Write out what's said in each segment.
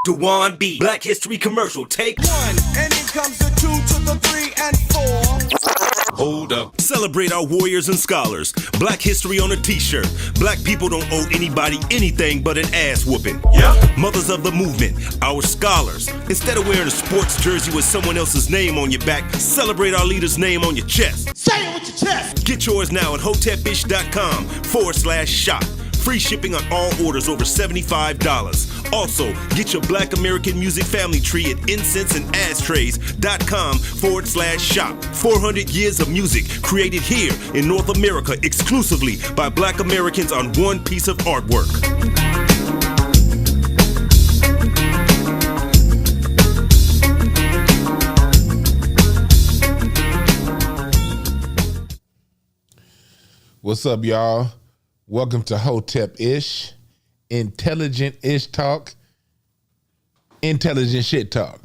Dewan B. Black History Commercial. Take 1, and in comes the 2 to the 3 and 4. Hold up. Celebrate our warriors and scholars. Black history on a t-shirt. Black people don't owe anybody anything but an ass whooping. Yeah. Mothers of the movement, our scholars. Instead of wearing a sports jersey with someone else's name on your back, celebrate our leader's name on your chest. Say it with your chest. Get yours now at hotepish.com/shop. Free shipping on all orders over $75. Also, get your Black American music family tree at incenseandashtrays.com/shop. 400 years of music created here in North America exclusively by Black Americans on one piece of artwork. What's up, y'all? Welcome to Hotep-ish, intelligent-ish talk, intelligent shit talk.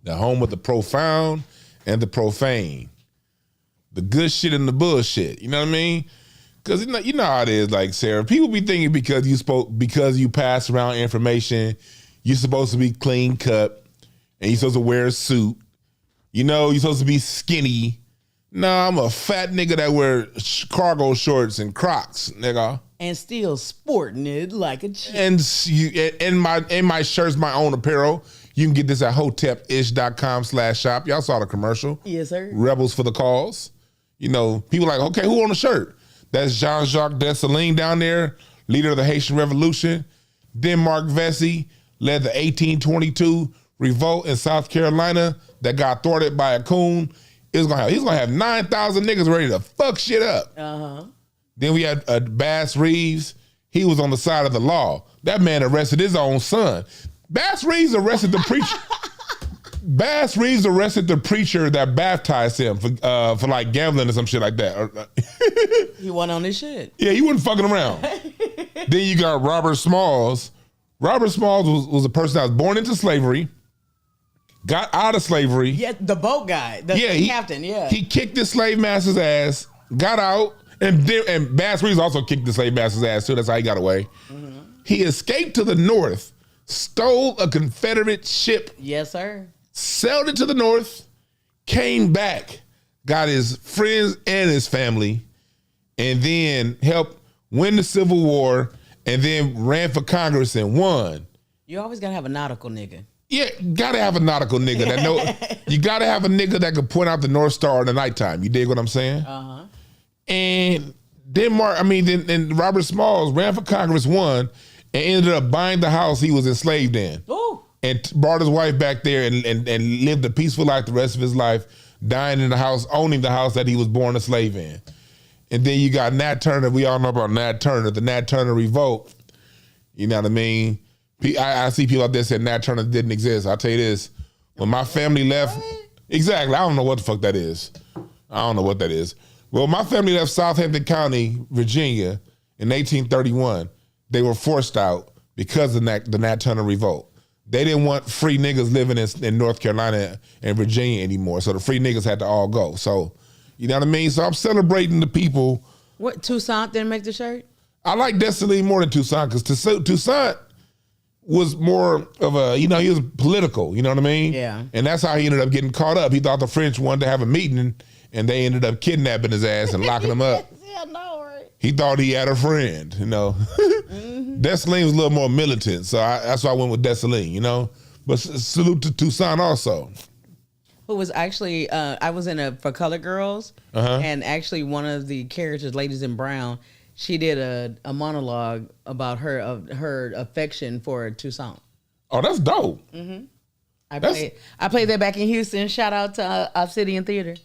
The home of the profound and the profane. The good shit and the bullshit, you know what I mean? Because you know how it is, like, Sarah, people be thinking because you pass around information, you're supposed to be clean cut, and you're supposed to wear a suit. You know, you're supposed to be skinny. Nah, I'm a fat nigga that wear cargo shorts and Crocs, nigga. And still sporting it like a chick. And in my shirts, my own apparel. You can get this at hotepish.com/shop. Y'all saw the commercial. Yes, sir. Rebels for the cause. You know, people like, okay, who on the shirt? That's Jean-Jacques Dessalines down there, leader of the Haitian Revolution. Denmark Vesey led the 1822 revolt in South Carolina that got thwarted by a coon. He's gonna have 9,000 niggas ready to fuck shit up. Then we had Bass Reeves. He was on the side of the law. That man arrested his own son. Bass Reeves arrested the preacher. Bass Reeves arrested the preacher that baptized him for like gambling or some shit like that. He went on his shit. Yeah, he wasn't fucking around. Then you got Robert Smalls. Robert Smalls was a person that was born into slavery. Got out of slavery. Yeah, the boat guy, the captain, yeah. He kicked the slave master's ass, got out, and Bass Reeves also kicked the slave master's ass too. That's how he got away. Mm-hmm. He escaped to the north, stole a Confederate ship. Yes, sir. Sailed it to the north, came back, got his friends and his family, and then helped win the Civil War, and then ran for Congress and won. You always gotta have a nautical nigga. Yeah, gotta have a nautical nigga that know. You gotta have a nigga that can point out the North Star in the nighttime. You dig what I'm saying? And then Robert Smalls ran for Congress, won, and ended up buying the house he was enslaved in. Ooh. And brought his wife back there and lived a peaceful life the rest of his life, dying in the house, owning the house that he was born a slave in. And then you got Nat Turner. We all know about Nat Turner, the Nat Turner revolt. You know what I mean? I see people out there saying Nat Turner didn't exist. I'll tell you this, when my family left, exactly, I don't know what the fuck that is. I don't know what that is. Well, my family left Southampton County, Virginia in 1831. They were forced out because of the Nat Turner revolt. They didn't want free niggas living in North Carolina and Virginia anymore, so the free niggas had to all go. So, you know what I mean? So I'm celebrating the people. What, Toussaint didn't make the shirt? I like Dessalines more than Toussaint because Toussaint was more of a, he was political, you know what I mean? Yeah. And that's how he ended up getting caught up. He thought the French wanted to have a meeting and they ended up kidnapping his ass and locking him up. Yeah, no, right. He thought he had a friend, Mm-hmm. Dessalines was a little more militant, so that's why I went with Dessalines, But salute to Toussaint also. Who was actually, I was in For Color Girls, and actually one of the characters, Ladies in Brown, she did a monologue about her affection for Toussaint. Oh, that's dope. Mm-hmm. I played that back in Houston. Shout out to Obsidian Theater.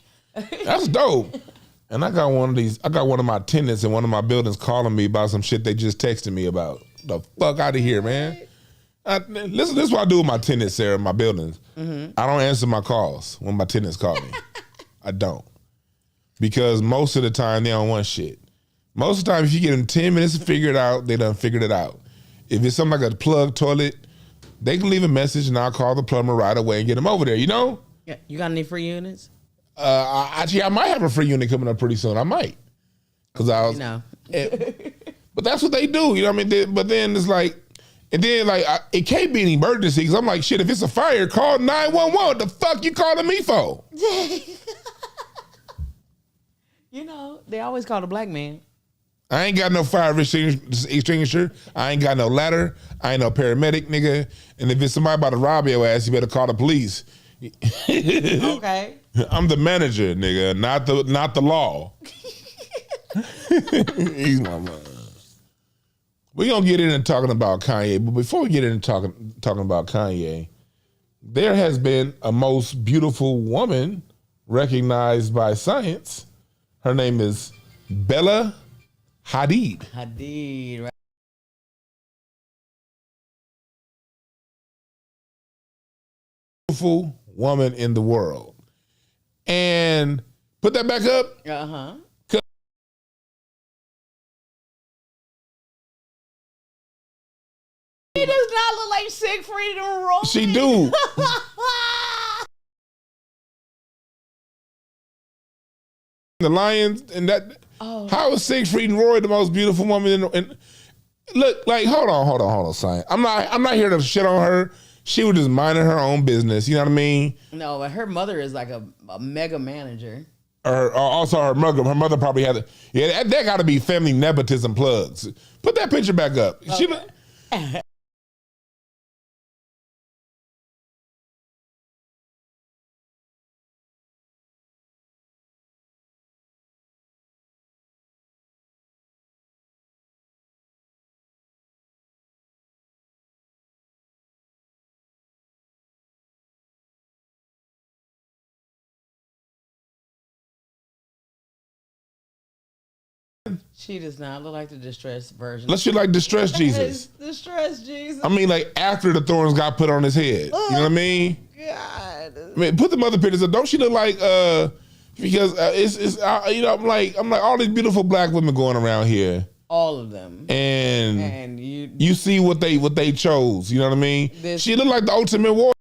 That's dope. And I got one of my tenants in one of my buildings calling me about some shit they just texted me about. The fuck out of here, man. Listen, this is what I do with my tenants, Sarah, in my buildings. Mm-hmm. I don't answer my calls when my tenants call me. I don't. Because most of the time, they don't want shit. Most of the time, if you give them 10 minutes to figure it out, they done figured it out. If it's something like a plug toilet, they can leave a message and I'll call the plumber right away and get them over there, Yeah. You got any free units? Actually, I might have a free unit coming up pretty soon. I might. Because I was... No. But that's what they do, you know what I mean? But then it's like, And then like it can't be an emergency because I'm like, shit, if it's a fire, call 911. What the fuck you calling me for? You know, they always call a black man. I ain't got no fire extinguisher. I ain't got no ladder. I ain't no paramedic, nigga. And if it's somebody about to rob your ass, you better call the police. Okay. I'm the manager, nigga, not the law. He's my man. We're gonna get into talking about Kanye, but before we get into talking about Kanye, there has been a most beautiful woman recognized by science. Her name is Bella Hadid. Hadid, right? Beautiful woman in the world. And put that back up. Uh-huh. She does not look like Siegfried and Roy. She do. The Lions and that. Oh. How is Siegfried and Roy the most beautiful woman in look, like, hold on, son. I'm not here to shit on her. She was just minding her own business. You know what I mean? No, but her mother is like a mega manager. Also, her mother probably had that got to be family nepotism plugs. Put that picture back up. Okay. She does not look like the distressed version. Let's she like distressed Jesus. Distressed Jesus. I mean, like after the thorns got put on his head. You know what I mean? God. I mean, put the other pictures up. Don't she look like because it's you know I'm like all these beautiful black women going around here. All of them. And you see what they chose. You know what I mean? She look like the ultimate warrior.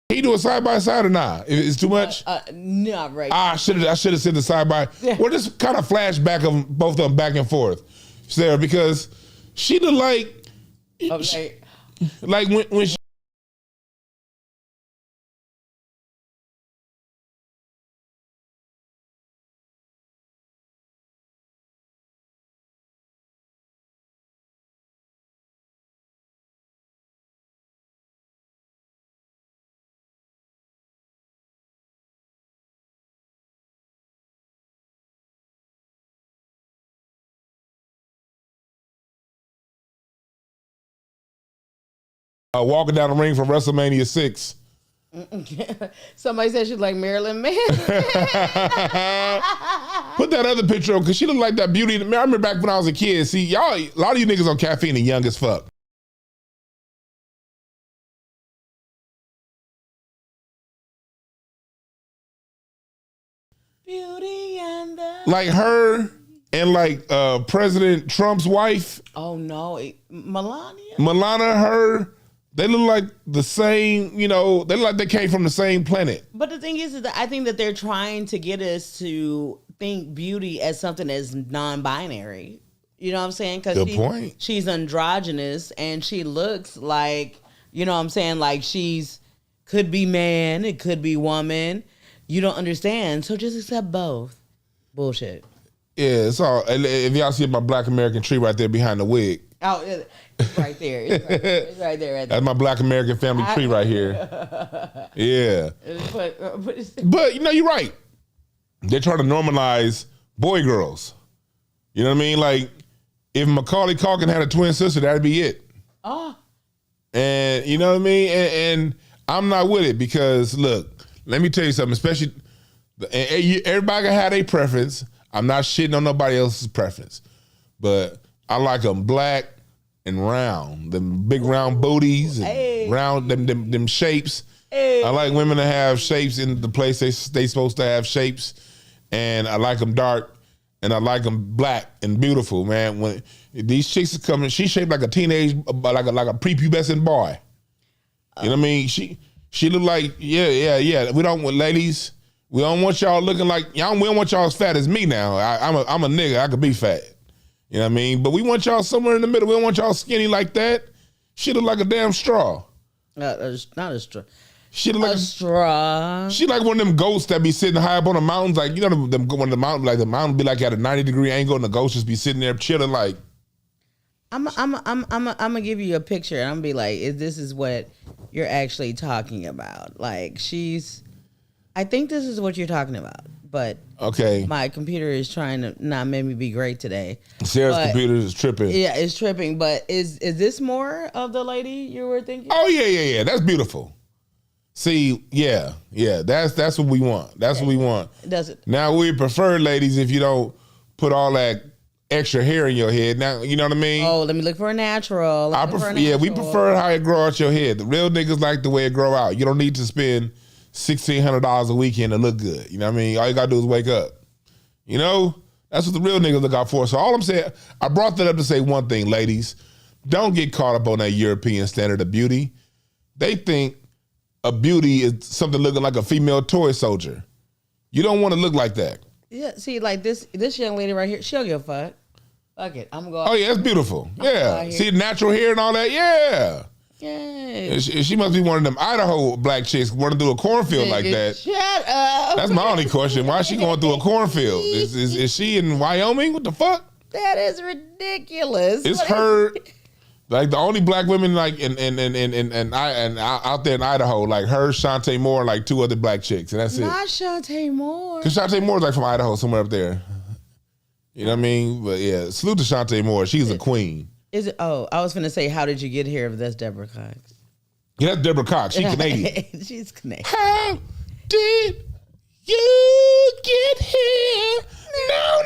He do a side by side or not? It's too much. Not right. I should have said the side by. Yeah. Well, just kind of flashback of both of them back and forth, Sarah, because she look like, okay. Like when she. Walking down the ring from WrestleMania 6. Somebody said she's like Marilyn Manson. Put that other picture on because she looked like that beauty. I remember back when I was a kid. See, y'all, a lot of you niggas on caffeine and young as fuck. Beauty and the like her and like President Trump's wife. Oh no, Melania. Her. They look like the same, you know, they look like they came from the same planet. But the thing is that I think that they're trying to get us to think beauty as something as non-binary. You know what I'm saying? Good point. She's androgynous and she looks like, you know what I'm saying, like could be man, it could be woman. You don't understand, so just accept both. Bullshit. Yeah, it's all, if y'all see my Black American tree right there behind the wig. Oh, it's right there. It's right there. That's my Black American family tree right here. Yeah. But, you know, you're right. They're trying to normalize boy girls. You know what I mean? Like, if Macaulay Culkin had a twin sister, that'd be it. Oh. And, you know what I mean? And I'm not with it because, look, let me tell you something, especially, everybody can have their preference. I'm not shitting on nobody else's preference. But I like them black and round, them big round booties, and round them shapes. Hey. I like women to have shapes in the place they supposed to have shapes, and I like them dark, and I like them black and beautiful. Man, when these chicks are coming, she shaped like a teenage, like a prepubescent boy. You know what I mean? She look like yeah. We don't want ladies. We don't want y'all looking like y'all. We don't want y'all as fat as me now. I'm a nigga. I could be fat. You know what I mean? But we want y'all somewhere in the middle. We don't want y'all skinny like that. She look like a damn straw. Not a straw. She look like a straw. She like one of them ghosts that be sitting high up on the mountains. Like, you know, them when the mountain be like at a 90-degree angle and the ghost just be sitting there chilling like. I'm gonna give you a picture and I'm gonna be like, this is what you're actually talking about. Like I think this is what you're talking about, but okay, my computer is trying to not make me be great today. Sarah's computer is tripping. Yeah, it's tripping. But is this more of the lady you were thinking? Oh yeah. That's beautiful. See, yeah. That's what we want. That's what we want. Does it? Now we prefer, ladies, if you don't put all that extra hair in your head. Now, you know what I mean? Oh, let me look for a natural. We prefer how it grow out your head. The real niggas like the way it grow out. You don't need to spend $1,600 a weekend to look good. You know what I mean? All you gotta do is wake up. You know? That's what the real niggas look out for. So all I'm saying, I brought that up to say one thing, ladies. Don't get caught up on that European standard of beauty. They think a beauty is something looking like a female toy soldier. You don't want to look like that. Yeah, see, like this young lady right here, she'll give a fuck. Fuck it, I'm gonna go out. Oh yeah, that's beautiful. Yeah, see the natural hair and all that. Yeah. Yeah. She must be one of them Idaho black chicks running through a cornfield like that. Shut up. That's my only question. Why is she going through a cornfield? Is she in Wyoming? What the fuck? That is ridiculous. It's her. Like the only black women like in out there in Idaho, like her, Shantae Moore, and like two other black chicks, and that's Not it. Shantae Moore. Because Shantae Moore's like from Idaho, somewhere up there. You know what I mean? But yeah, salute to Shantae Moore. She's a queen. Is it? Oh, I was gonna say, how did you get here? But that's Deborah Cox. Yeah, that's Deborah Cox. She's Canadian. She's Canadian. How did you get here? No.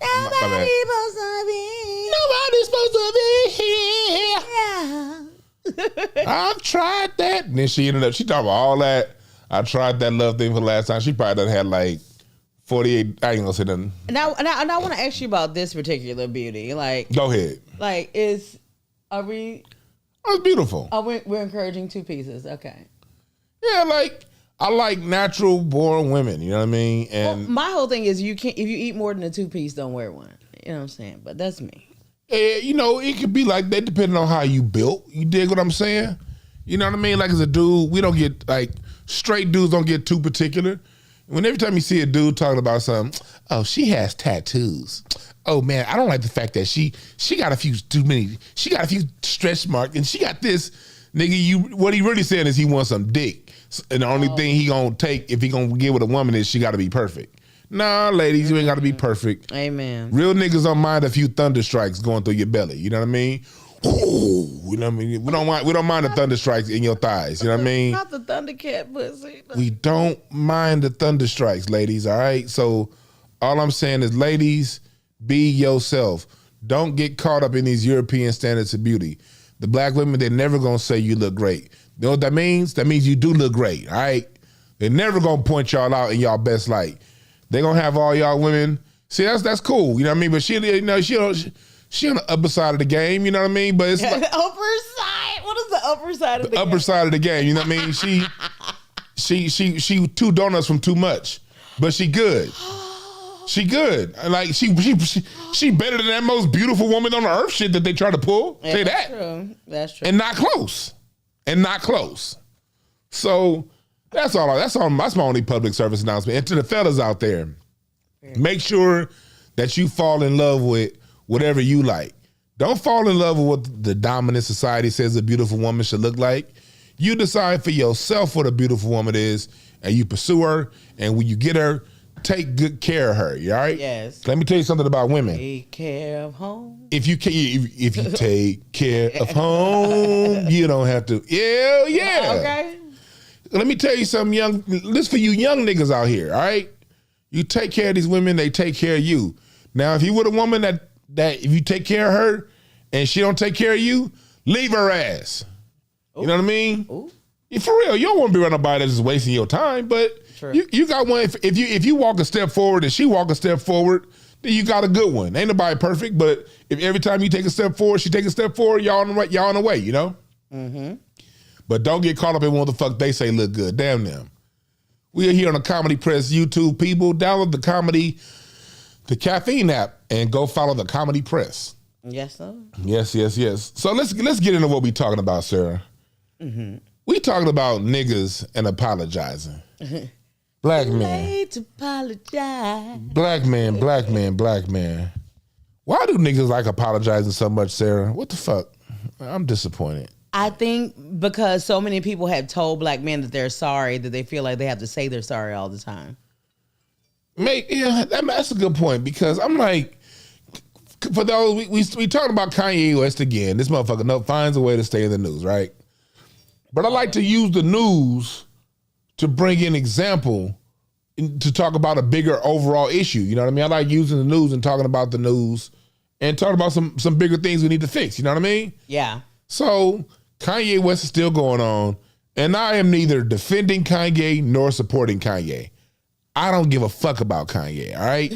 Nobody's supposed to be. Nobody's supposed to be here. Yeah. I've tried that. And then she talked about all that. I tried that love thing for the last time. She probably done had like 48. I ain't gonna say nothing. Now I want to ask you about this particular beauty. Like, go ahead. Like, are we? Oh, it's beautiful. We're encouraging two pieces. Okay. Yeah, like I like natural born women. You know what I mean? And my whole thing is, you can't, if you eat more than a 2-piece, don't wear one. You know what I'm saying? But that's me. You know, it could be like that depending on how you built. You dig what I'm saying? You know what I mean? Like as a dude, we don't get like straight dudes don't get too particular. When every time you see a dude talking about something, oh, she has tattoos. Oh man, I don't like the fact that she got a few too many. She got a few stretch marks, and she got this. Nigga, what he really saying is he wants some dick, and the only thing he gonna take if he gonna get with a woman is she got to be perfect. Nah, ladies, you ain't got to be perfect. Amen. Real niggas don't mind a few thunder strikes going through your belly. You know what I mean? Ooh, you know what I mean? We don't mind the thunder strikes in your thighs. You know what I mean? Not the Thundercat pussy. We don't mind the thunder strikes, ladies. All right. So all I'm saying is, ladies, be yourself. Don't get caught up in these European standards of beauty. The black women, they're never gonna say you look great. You know what that means? That means you do look great. All right. They're never gonna point y'all out in y'all best light. They're gonna have all y'all women. See, that's cool. You know what I mean? But she on the upper side of the game. You know what I mean? But it's like, upper side. What is the upper side of the game? Upper side of the game. You know what I mean? She 2 donuts from too much, but she good. She good. Like she better than that most beautiful woman on the earth shit that they try to pull. Yeah, say that's that. True. That's true. And not close. So that's all. That's my only public service announcement. And to the fellas out there, make sure that you fall in love with whatever you like. Don't fall in love with what the dominant society says a beautiful woman should look like. You decide for yourself what a beautiful woman is, and you pursue her. And when you get her, take good care of her. You all right? Yes. Let me tell you something about women. Take care of home. If you take care of home, you don't have to. Yeah. Okay. Let me tell you something, this for you young niggas out here, all right? You take care of these women, they take care of you. Now, if you with a woman that if you take care of her and she don't take care of you, leave her ass. Ooh. You know what I mean? Ooh. For real, you don't want to be around nobody that's just wasting your time, but you got one. If you walk a step forward and she walk a step forward, then you got a good one. Ain't nobody perfect, but if every time you take a step forward, she take a step forward, y'all on the way, you know? Mm-hmm. But don't get caught up in what the fuck they say look good. Damn them. We are here on the Comedy Press YouTube, people. Download the the caffeine app and go follow the Comedy Press. Yes, sir. Yes. So let's get into what we talking about, Sarah. Mm-hmm. We talking about niggas and apologizing. Black man. Late to apologize. Black man. Why do niggas like apologizing so much, Sarah? What the fuck? I'm disappointed. I think because so many people have told black men that they're sorry that they feel like they have to say they're sorry all the time. Mate, yeah, that's a good point because I'm like, for those, we talking about Kanye West again. This motherfucker finds a way to stay in the news, right? But I like to use the news to bring in example to talk about a bigger overall issue. You know what I mean? I like using the news and talking about the news and talking about some bigger things we need to fix. You know what I mean? Yeah. So Kanye West is still going on, and I am neither defending Kanye nor supporting Kanye. I don't give a fuck about Kanye, all right?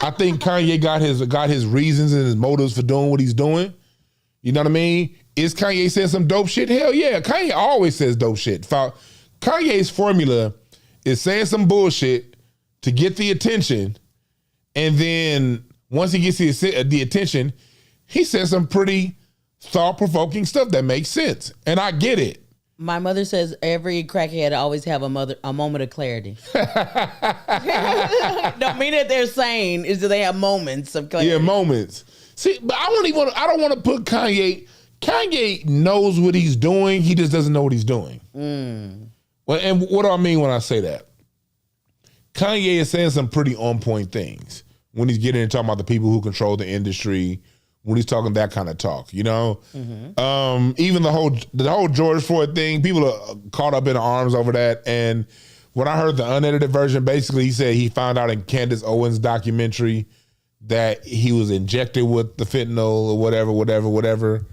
I think Kanye got his reasons and his motives for doing what he's doing. You know what I mean? Is Kanye saying some dope shit? Hell yeah. Kanye always says dope shit. Kanye's formula is saying some bullshit to get the attention, and then once he gets the attention, he says some pretty thought-provoking stuff that makes sense. And I get it. My mother says every crackhead always have a moment of clarity. Don't mean that they're sane, is that they have moments of clarity. Yeah, moments. See, but I don't want to put Kanye. Kanye knows what he's doing. He just doesn't know what he's doing. Well, and what do I mean when I say that? Kanye is saying some pretty on point things when he's getting into talking about the people who control the industry, when he's talking that kind of talk, you know? Mm-hmm. Even the whole George Floyd thing, people are caught up in arms over that. And when I heard the unedited version, basically he said he found out in Candace Owens' documentary that he was injected with the fentanyl or whatever.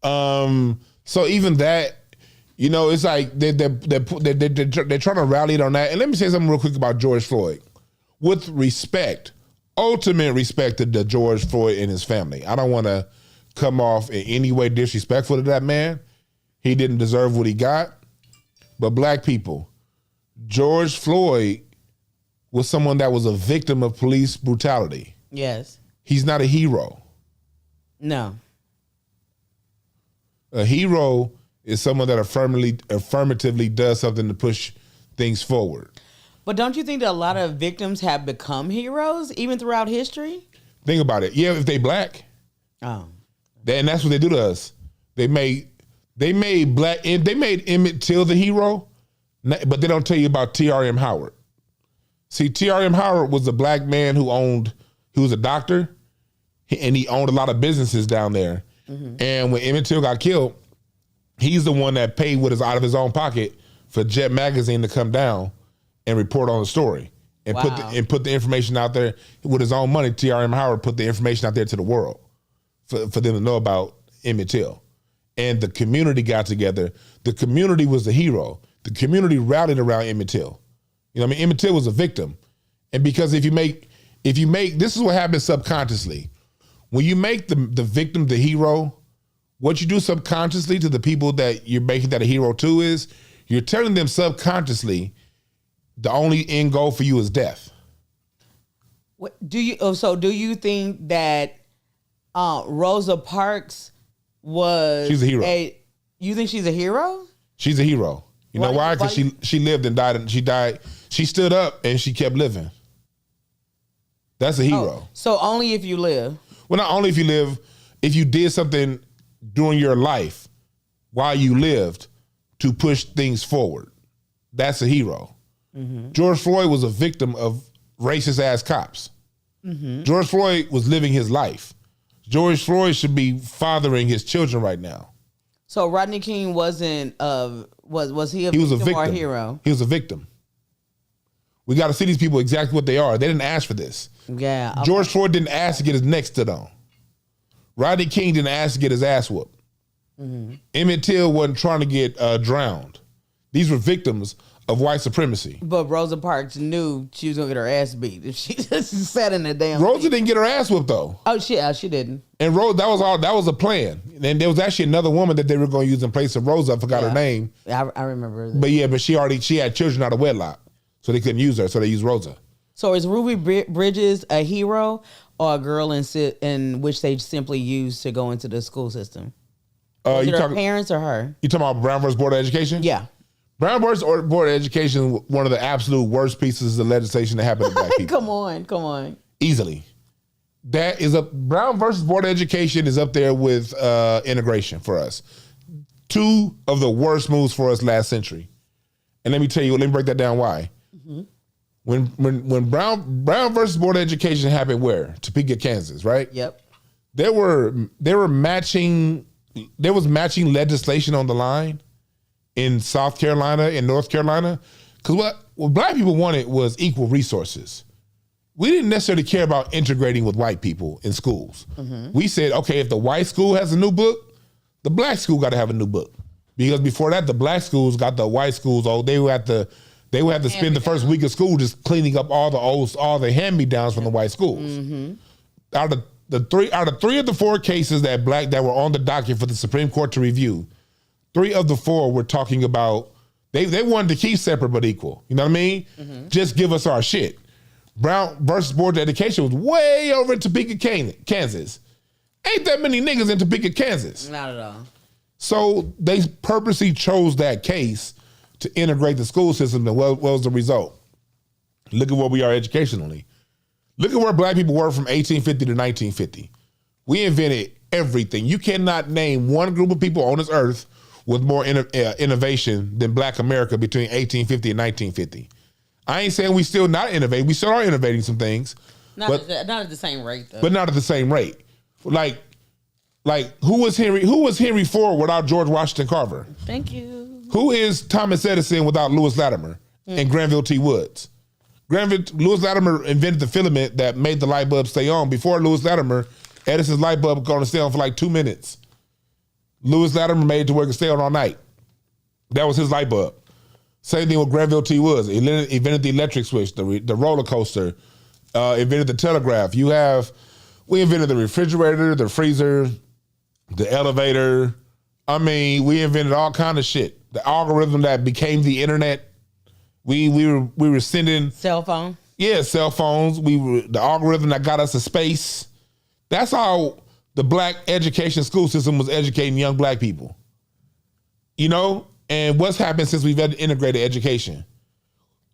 So even that, you know, it's like they're trying to rally it on that. And let me say something real quick about George Floyd. With respect, ultimate respect to George Floyd and his family. I don't want to come off in any way disrespectful to that man. He didn't deserve what he got. But black people, George Floyd was someone that was a victim of police brutality. Yes. He's not a hero. No. A hero is someone that affirmatively does something to push things forward. But don't you think that a lot of victims have become heroes even throughout history? Think about it. Yeah, if they black. Oh. And that's what they do to us. They made Emmett Till the hero, but they don't tell you about T.R.M. Howard. See, T.R.M. Howard was a black man who was a doctor, and he owned a lot of businesses down there. Mm-hmm. And when Emmett Till got killed, he's the one that paid out of his own pocket for Jet Magazine to come down and report on the story and put the information out there with his own money. T.R.M. Howard put the information out there to the world for them to know about Emmett Till. And the community got together. The community was the hero. The community rallied around Emmett Till. You know what I mean? Emmett Till was a victim. And because if you make, this is what happens subconsciously. When you make the victim the hero, what you do subconsciously to the people that you're making that a hero to is you're telling them subconsciously the only end goal for you is death. What do you think that Rosa Parks was? She's a hero. You think she's a hero? She's a hero. You know why? Because she lived and died, and she died. She stood up and she kept living. That's a hero. So only if you live. Well, not only if you live, if you did something during your life while you lived to push things forward, that's a hero. Mm-hmm. George Floyd was a victim of racist ass cops. Mm-hmm. George Floyd was living his life. George Floyd should be fathering his children right now. So Rodney King wasn't was he a victim or a hero? He was a victim. We got to see these people exactly what they are. They didn't ask for this. Yeah. George Floyd didn't ask to get his neck stood on. Rodney King didn't ask to get his ass whooped. Mm-hmm. Emmett Till wasn't trying to get drowned. These were victims of white supremacy. But Rosa Parks knew she was gonna get her ass beat if she just sat in the damn. Rosa didn't get her ass whooped though. Oh, she didn't. And Rosa, that was a plan. And there was actually another woman that they were going to use in place of Rosa. I forgot her name. I remember that. But she had children out of wedlock, so they couldn't use her. So they used Rosa. So is Ruby Bridges a hero or a girl in which they simply use to go into the school system? Is it her parents or her? You talking about Brown versus Board of Education? Yeah. Brown versus Board of Education is one of the absolute worst pieces of legislation that happened to black people. Come on. Easily. That is Brown versus Board of Education is up there with integration for us. Two of the worst moves for us last century. And let me break that down why. Mm-hmm. When Brown versus Board of Education happened where? Topeka, Kansas, right? Yep. There was matching legislation on the line in South Carolina and North Carolina. Because what black people wanted was equal resources. We didn't necessarily care about integrating with white people in schools. Mm-hmm. We said, okay, if the white school has a new book, the black school got to have a new book. Because before that, the black schools got the white schools. They would have to spend the first week of school just cleaning up all the hand-me-downs from the white schools. Mm-hmm. Out of three of the four cases that were on the docket for the Supreme Court to review, 3 of the 4 were talking about they wanted to keep separate but equal. You know what I mean? Mm-hmm. Just give us our shit. Brown versus Board of Education was way over in Topeka, Kansas. Ain't that many niggas in Topeka, Kansas. Not at all. So they purposely chose that case to integrate the school system, and what was the result? Look at where we are educationally. Look at where black people were from 1850 to 1950. We invented everything. You cannot name one group of people on this earth with more innovation than black America between 1850 and 1950. I ain't saying we still not innovating. We still are innovating some things. Not at the same rate, though. But not at the same rate. Like who was Henry Ford without George Washington Carver? Thank you. Who is Thomas Edison without Lewis Latimer and Granville T. Woods? Lewis Latimer invented the filament that made the light bulb stay on. Before Lewis Latimer, Edison's light bulb was going to stay on for like 2 minutes. Lewis Latimer made it to where it could stay on all night. That was his light bulb. Same thing with Granville T. Woods. He invented the electric switch, the roller coaster, invented the telegraph. We invented the refrigerator, the freezer, the elevator. I mean, we invented all kind of shit. The algorithm that became the internet. We were sending cell phone. Yeah, cell phones. The algorithm that got us to space. That's how the black education school system was educating young black people. You know? And what's happened since we've had integrated education?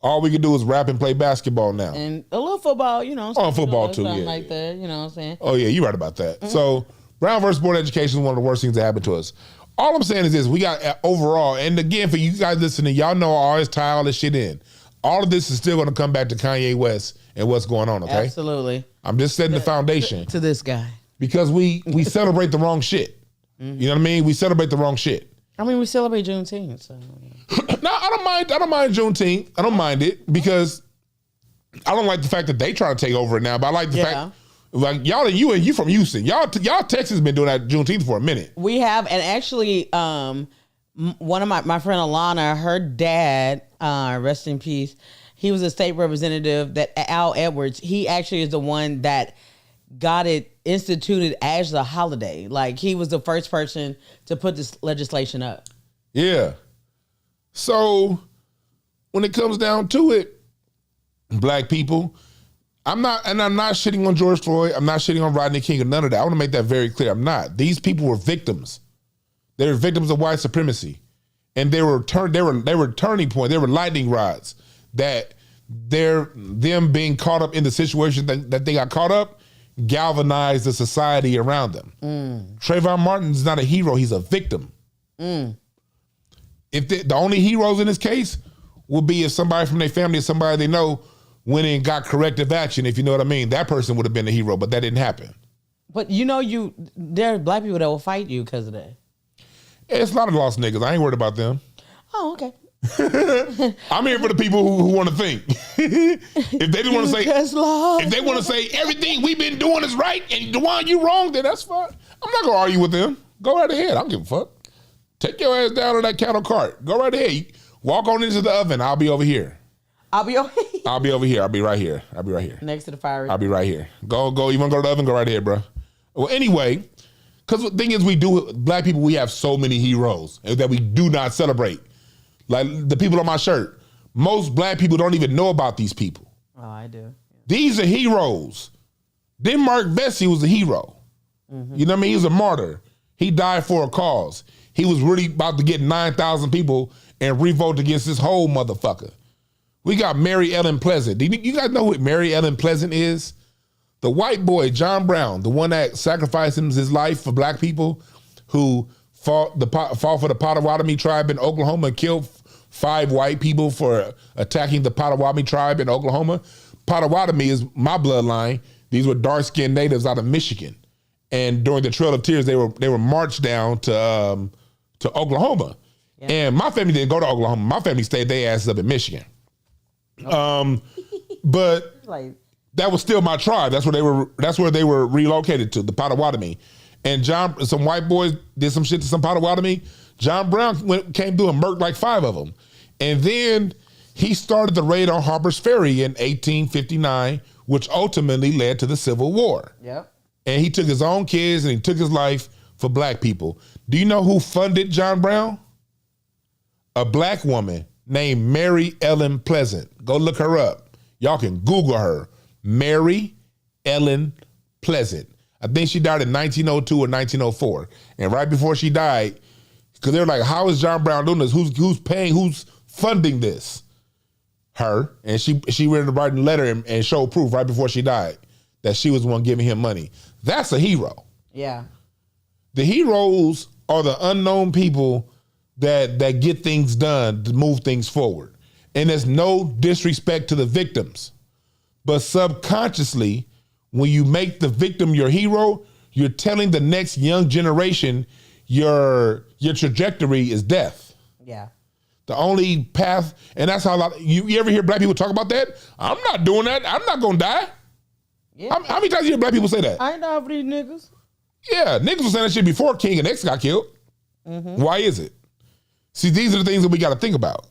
All we can do is rap and play basketball now. And a little football, you know. Oh, football too, something yeah. like that, you know what I'm saying? Oh, yeah, you're right about that. Mm-hmm. So, Brown versus Board of Education is one of the worst things that happened to us. All I'm saying is this, we got overall, and again, for you guys listening, y'all know I always tie all this shit in. All of this is still going to come back to Kanye West and what's going on, okay? Absolutely. I'm just setting the foundation. To this guy. Because we celebrate the wrong shit. Mm-hmm. You know what I mean? We celebrate the wrong shit. I mean, we celebrate Juneteenth, so. No, I don't mind Juneteenth. I don't mind it because I don't like the fact that they try to take over it now. But I like the fact, like you from Houston, y'all Texas been doing that Juneteenth for a minute. We have, and actually, one of my friend Alana, her dad, rest in peace. He was a state representative. That Al Edwards. He actually is the one that got it instituted as a holiday. Like, he was the first person to put this legislation up. Yeah. So when it comes down to it, black people, I'm not shitting on George Floyd. I'm not shitting on Rodney King or none of that. I want to make that very clear. I'm not. These people were victims. They were victims of white supremacy. And they were turning point. They were lightning rods that them being caught up in the situation that they got caught up galvanized the society around them. Trayvon Martin is not a hero. He's a victim. If the only heroes in this case would be if somebody from their family or somebody they know went and got corrective action, if you know what I mean. That person would have been a hero, but that didn't happen. But you know, there are black people that will fight you because of that. Yeah, it's a lot of lost niggas. I ain't worried about them. Oh, okay. I'm here for the people who want to think. If they want to say everything we've been doing is right and DeJuan, you wrong, then that's fine. I'm not gonna argue with them. Go right ahead. I don't give a fuck. Take your ass down on that cattle cart. Go right ahead. Walk on into the oven. I'll be over here. I'll be over here. I'll be right here. Next to the fire. I'll be right here. Go. You want to go to the oven? Go right ahead, bro. Well, anyway, because the thing is, black people, we have so many heroes that we do not celebrate. Like the people on my shirt. Most black people don't even know about these people. Oh, I do. These are heroes. Denmark Vesey was a hero. You know what I mean? He was a martyr. He died for a cause. He was really about to get 9,000 people and revolt against this whole motherfucker. We got Mary Ellen Pleasant. Do you guys know what Mary Ellen Pleasant is? The white boy, John Brown, the one that sacrificed his life for black people, who fought for the Potawatomi tribe in Oklahoma and killed 5 white people for attacking the Potawatomi tribe in Oklahoma. Potawatomi is my bloodline. These were dark-skinned natives out of Michigan. And during the Trail of Tears, they were marched down to Oklahoma. Yeah. And my family didn't go to Oklahoma. My family stayed their asses up in Michigan. But that was still my tribe. That's where they were relocated to, the Potawatomi. And some white boys did some shit to some Potawatomi. John Brown came through and murked like 5 of them. And then he started the raid on Harper's Ferry in 1859, which ultimately led to the Civil War. Yep. And he took his own kids and he took his life for black people. Do you know who funded John Brown? A black woman named Mary Ellen Pleasant. Go look her up. Y'all can Google her. Mary Ellen Pleasant. I think she died in 1902 or 1904. And right before she died, because they're like, how is John Brown doing this? Who's paying? Who's funding this? Her. And she wrote a letter and showed proof right before she died that she was the one giving him money. That's a hero. Yeah. The heroes are the unknown people that get things done to move things forward. And there's no disrespect to the victims. But subconsciously, when you make the victim your hero, you're telling the next young generation your trajectory is death. Yeah. The only path, and that's how you ever hear black people talk about that? I'm not doing that. I'm not gonna die. Yeah. How many times you hear black people say that? I ain't dying for these niggas. Yeah, niggas was saying that shit before King and X got killed. Mm-hmm. Why is it? See, these are the things that we got to think about.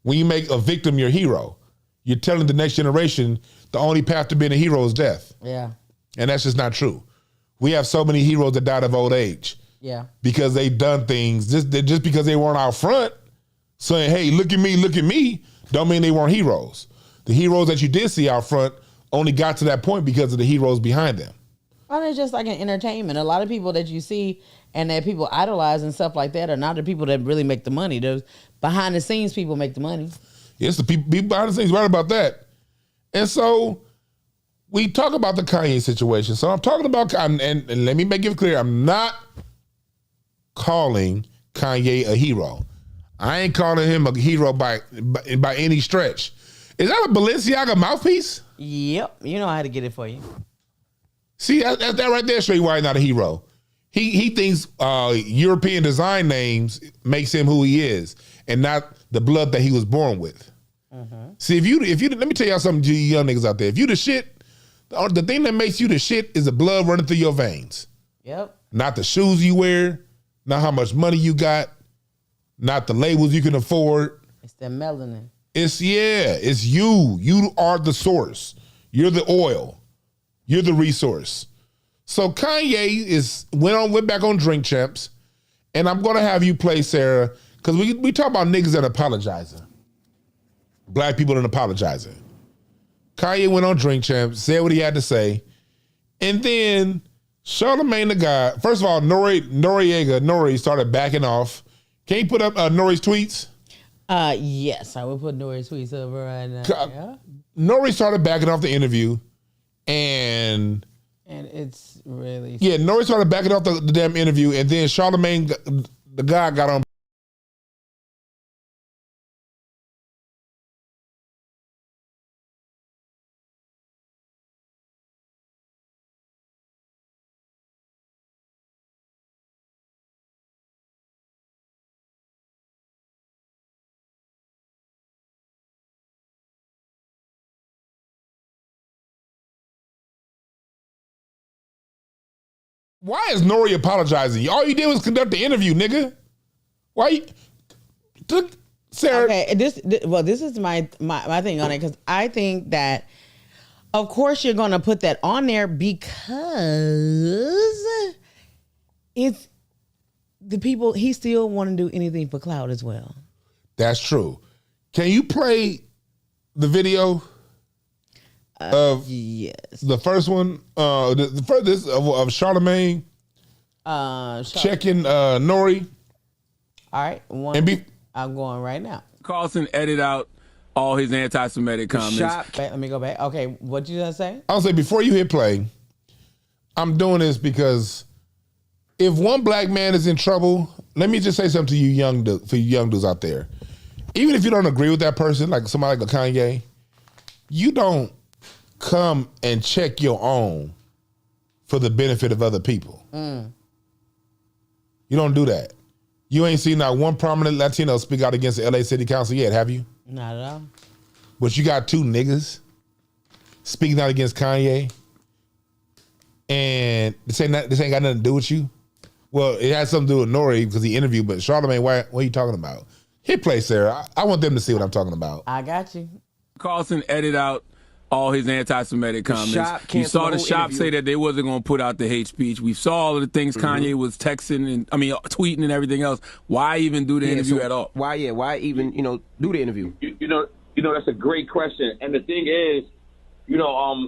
When you make a victim your hero, you're telling the next generation the only path to being a hero is death. Yeah. And that's just not true. We have so many heroes that died of old age. Yeah. Because they've done things, just because they weren't out front, saying, hey, look at me, don't mean they weren't heroes. The heroes that you did see out front only got to that point because of the heroes behind them. And it's just like an entertainment. A lot of people that you see and that people idolize and stuff like that are not the people that really make the money. Those behind the scenes people make the money. Yes, the people behind the scenes, right about that. And so we talk about the Kanye situation. So I'm talking about, and let me make it clear, I'm not calling Kanye a hero. I ain't calling him a hero by any stretch. Is that a Balenciaga mouthpiece? Yep, you know how to get it for you. See, that right there show you why he's not a hero. He thinks European design names makes him who he is, and not the blood that he was born with. Mm-hmm. See, if you let me tell y'all something to you young niggas out there. If you the shit, the thing that makes you the shit is the blood running through your veins. Yep. Not the shoes you wear, not how much money you got, not the labels you can afford. It's the melanin. It's you. You are the source. You're the oil. You're the resource. So Kanye went back on Drink Champs, and I'm gonna have you play, Sarah, because we talk about niggas that apologizing. Black people that apologizing. Kanye went on Drink Champs, said what he had to say, and then Charlemagne the God, first of all, Nore started backing off. Can you put up Nore's tweets? Yes, I will put Nore's tweets over right now. Yeah. Nore started backing off the interview, and it's really Nore started backing off the damn interview, and then Charlemagne the guy got on. Why is Nore apologizing? All you did was conduct the interview, nigga. Why you... Sarah... Okay, this is my thing on it, because I think that, of course, you're going to put that on there because it's the people, he still want to do anything for clout as well. That's true. Can you play the video? Yes. The first one, the first of Charlemagne checking NORE. All right, I'm going right now. Carlson edit out all his anti-Semitic comments. Let me go back. Okay, what you gonna say? I'll say before you hit play, I'm doing this because if one black man is in trouble, let me just say something to you young dudes out there. Even if you don't agree with that person, like somebody like Kanye, you don't come and check your own for the benefit of other people. You don't do that. You ain't seen not one prominent Latino speak out against the LA City Council yet, have you? Not at all. But you got two niggas speaking out against Kanye, and this ain't got nothing to do with you. Well, it has something to do with NORE because he interviewed, but Charlemagne, what are you talking about? Hit play, Sarah. I want them to see what I'm talking about. I got you. Carlson edit out all his anti-Semitic comments. You saw the shop say that they wasn't going to put out the hate speech. We saw all of the things Kanye was texting and tweeting and everything else. Why even do the interview at all? Why even do the interview? You know that's a great question. And the thing is,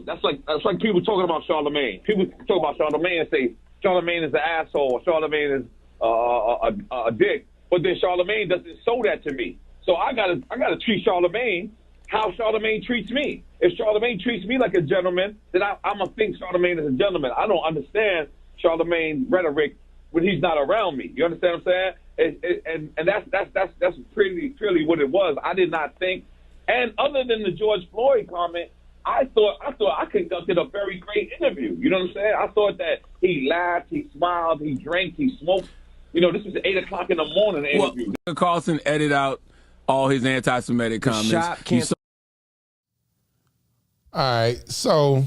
that's like people talking about Charlemagne. People talk about Charlemagne and say Charlemagne is an asshole or Charlemagne is a dick. But then Charlemagne doesn't show that to me. So I gotta treat Charlemagne how Charlemagne treats me. If Charlemagne treats me like a gentleman, then I'm gonna think Charlemagne is a gentleman. I don't understand Charlemagne's rhetoric when he's not around me. You understand what I'm saying? And that's pretty what it was. I did not think. And other than the George Floyd comment, I thought I conducted a very great interview. You know what I'm saying? I thought that he laughed, he smiled, he drank, he smoked. This was 8 o'clock in the morning interview. Carlson edit out all his anti-Semitic comments. All right, so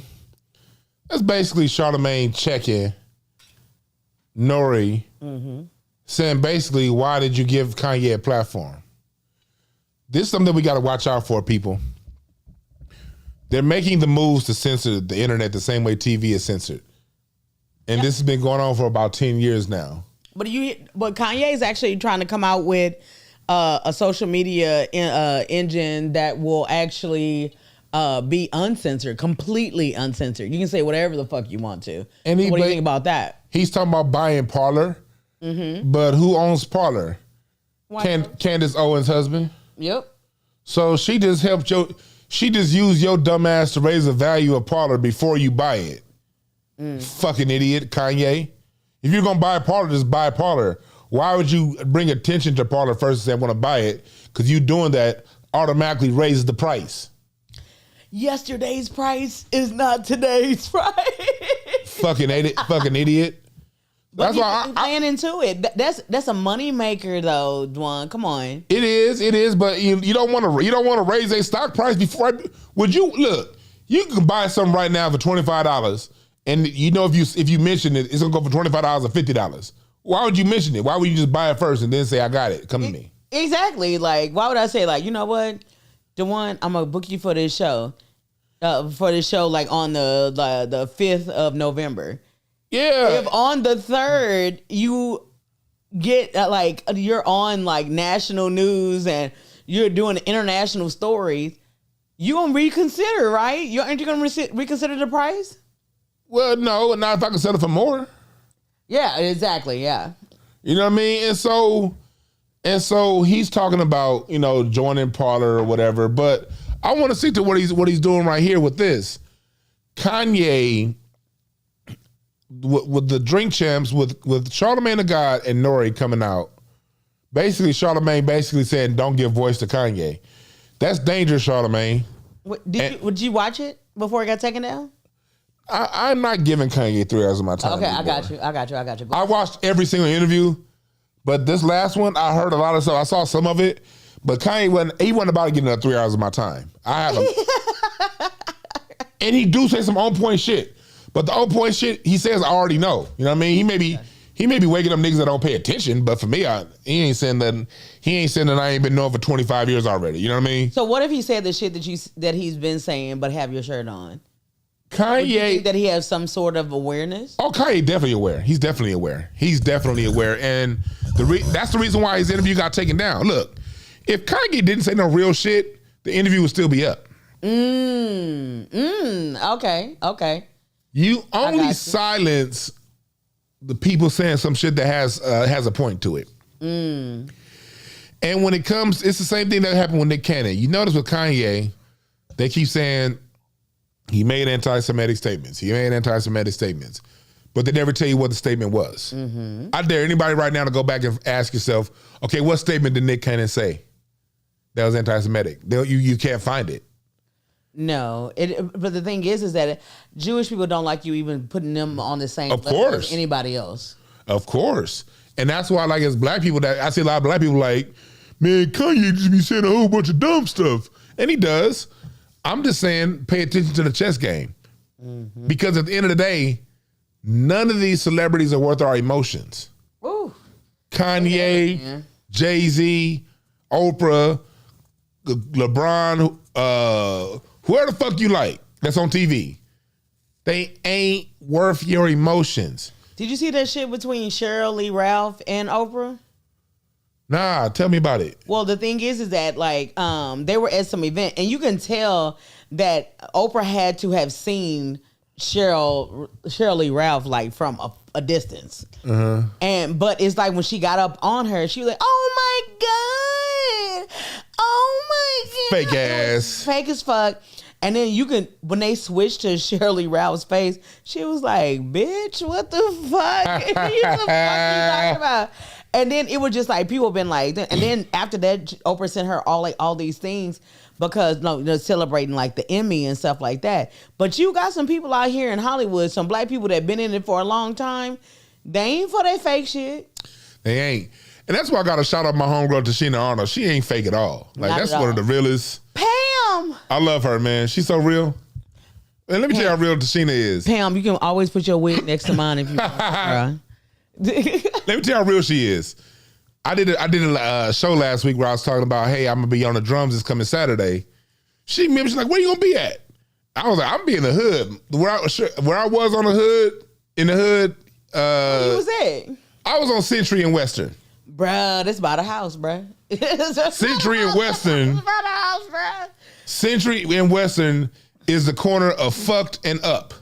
that's basically Charlemagne checking NORE, saying basically, why did you give Kanye a platform? This is something we got to watch out for, people. They're making the moves to censor the internet the same way TV is censored. And this has been going on for about 10 years now. But Kanye is actually trying to come out with a social media engine that will actually be uncensored, completely uncensored. You can say whatever the fuck you want to. And what do you think about that? He's talking about buying Parler, but who owns Parler? Candace Owens' husband. Yep. So she just used your dumb ass to raise the value of Parler before you buy it. Fucking idiot, Kanye. If you're gonna buy a Parler, just buy a Parler. Why would you bring attention to Parler first and say I want to buy it? Because you doing that automatically raises the price. Yesterday's price is not today's price. Fucking idiot. That's why I'm playing into it. That's a money maker though, Dwan. Come on. It is. But you don't want to raise a stock price before. Would you look? You can buy something right now for $25, and if you mention it, it's gonna go for $25 or $50. Why would you mention it? Why would you just buy it first and then say I got it? Come to me. Exactly. Like, why would I say you know what, Dwan, I'm gonna book you for this show, like on the 5th of November. Yeah. If on the 3rd you get you're on national news and you're doing international stories, you gonna reconsider, right? Aren't you gonna reconsider the price? Well, no, not if I can sell it for more. Yeah, exactly. Yeah. You know what I mean? And so he's talking about, joining Parler or whatever, but I want to see to what he's doing right here with this. Kanye with the Drink Champs with Charlemagne the God and NORE coming out. Basically, Charlemagne saying don't give voice to Kanye. That's dangerous, Charlemagne. Would you watch it before it got taken down? I'm not giving Kanye 3 hours of my time. Okay, anymore. I got you. I watched every single interview, but this last one, I heard a lot of stuff. I saw some of it, but Kanye wasn't about to get another 3 hours of my time. I have him. And he do say some on point shit. But the on point shit he says I already know. You know what I mean? He may be waking up niggas that don't pay attention, but for me, he ain't saying that I ain't been knowing for 25 years already. You know what I mean? So what if he said the shit that he's been saying but have your shirt on? Kanye, would you think that he has some sort of awareness? Oh, Kanye definitely aware. He's definitely aware. And that's the reason why his interview got taken down. Look, if Kanye didn't say no real shit, the interview would still be up. Okay. You only silence the people saying some shit that has a point to it. And when it comes, it's the same thing that happened with Nick Cannon. You notice with Kanye, they keep saying he made anti-Semitic statements. But they never tell you what the statement was. I dare anybody right now to go back and ask yourself, okay, what statement did Nick Cannon say that was anti-Semitic? You can't find it. No, but the thing is that Jewish people don't like you even putting them on the same level as anybody else. Of course. And that's why, like, as black people, that I see a lot of black people like, man, Kanye just be saying a whole bunch of dumb stuff. And he does. I'm just saying, pay attention to the chess game. Because at the end of the day, none of these celebrities are worth our emotions. Ooh. Kanye, Jay-Z, Oprah, LeBron, whoever the fuck you like that's on TV. They ain't worth your emotions. Did you see that shit between Cheryl Lee Ralph and Oprah? Nah, tell me about it. Well, the thing is that like they were at some event, and you can tell that Oprah had to have seen Cheryl Lee Ralph like from a distance. But it's like when she got up on her, she was like, "Oh my god, oh my god," fake ass, fake as fuck. And then when they switched to Shirley Ralph's face, she was like, "Bitch, what the fuck? What the fuck you talking about?" And then it was just like people been like, and then after that, Oprah sent her all these things because they're celebrating like the Emmy and stuff like that. But you got some people out here in Hollywood, some black people that been in it for a long time. They ain't for that fake shit. They ain't. And that's why I got to shout out my homegirl Tashina Arnold. She ain't fake at all. Like, that's one of the realest. Pam! I love her, man. She's so real. And let me tell you how real Tashina is. Pam, you can always put your wig next to mine if you want, bro. Let me tell you how real she is. I did a show last week where I was talking about, hey, I'm going to be on the drums this coming Saturday. She's like, where you going to be at? I was like, I'm be in the hood. Where I was on the hood, in the hood. Where you was at? I was on Century and Western. Bruh, that's by the house, bruh. Century and Western. That's by the house, bruh. Century and Western is the corner of fucked and up.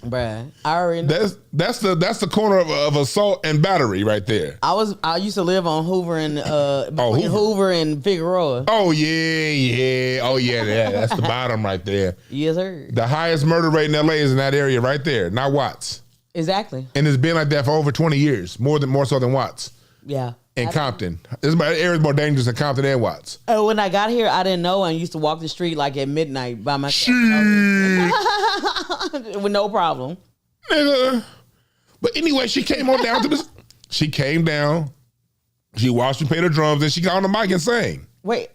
Bruh, I already know. That's the corner of assault and battery right there. I used to live on Hoover and Hoover and Figueroa. Oh yeah. Oh yeah, that's the bottom right there. Yes, sir. The highest murder rate in LA is in that area right there, not Watts. Exactly. And it's been like that for over 20 years, more so than Watts. Yeah. And Compton. This area's more dangerous than Compton and Watts. When I got here, I didn't know and used to walk the street like at midnight by myself. With no problem. Nigga. But anyway, she came on down to this. She came down. She watched me play the drums and she got on the mic and sang. Wait.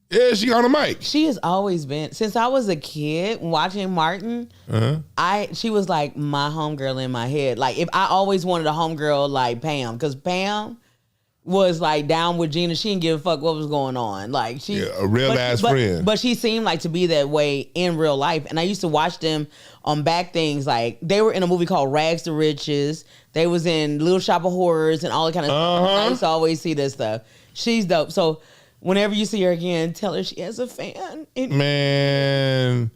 Yeah, she got on the mic. She has always been, since I was a kid watching Martin, she was like my homegirl in my head. Like if I always wanted a homegirl like Pam, because Pam was like down with Gina. She didn't give a fuck what was going on. Like a real ass friend. But she seemed like to be that way in real life. And I used to watch them on back things. Like they were in a movie called Rags to Riches. They was in Little Shop of Horrors and all that kind of stuff. I used to always see this stuff. She's dope. So whenever you see her again, tell her she has a fan. Man,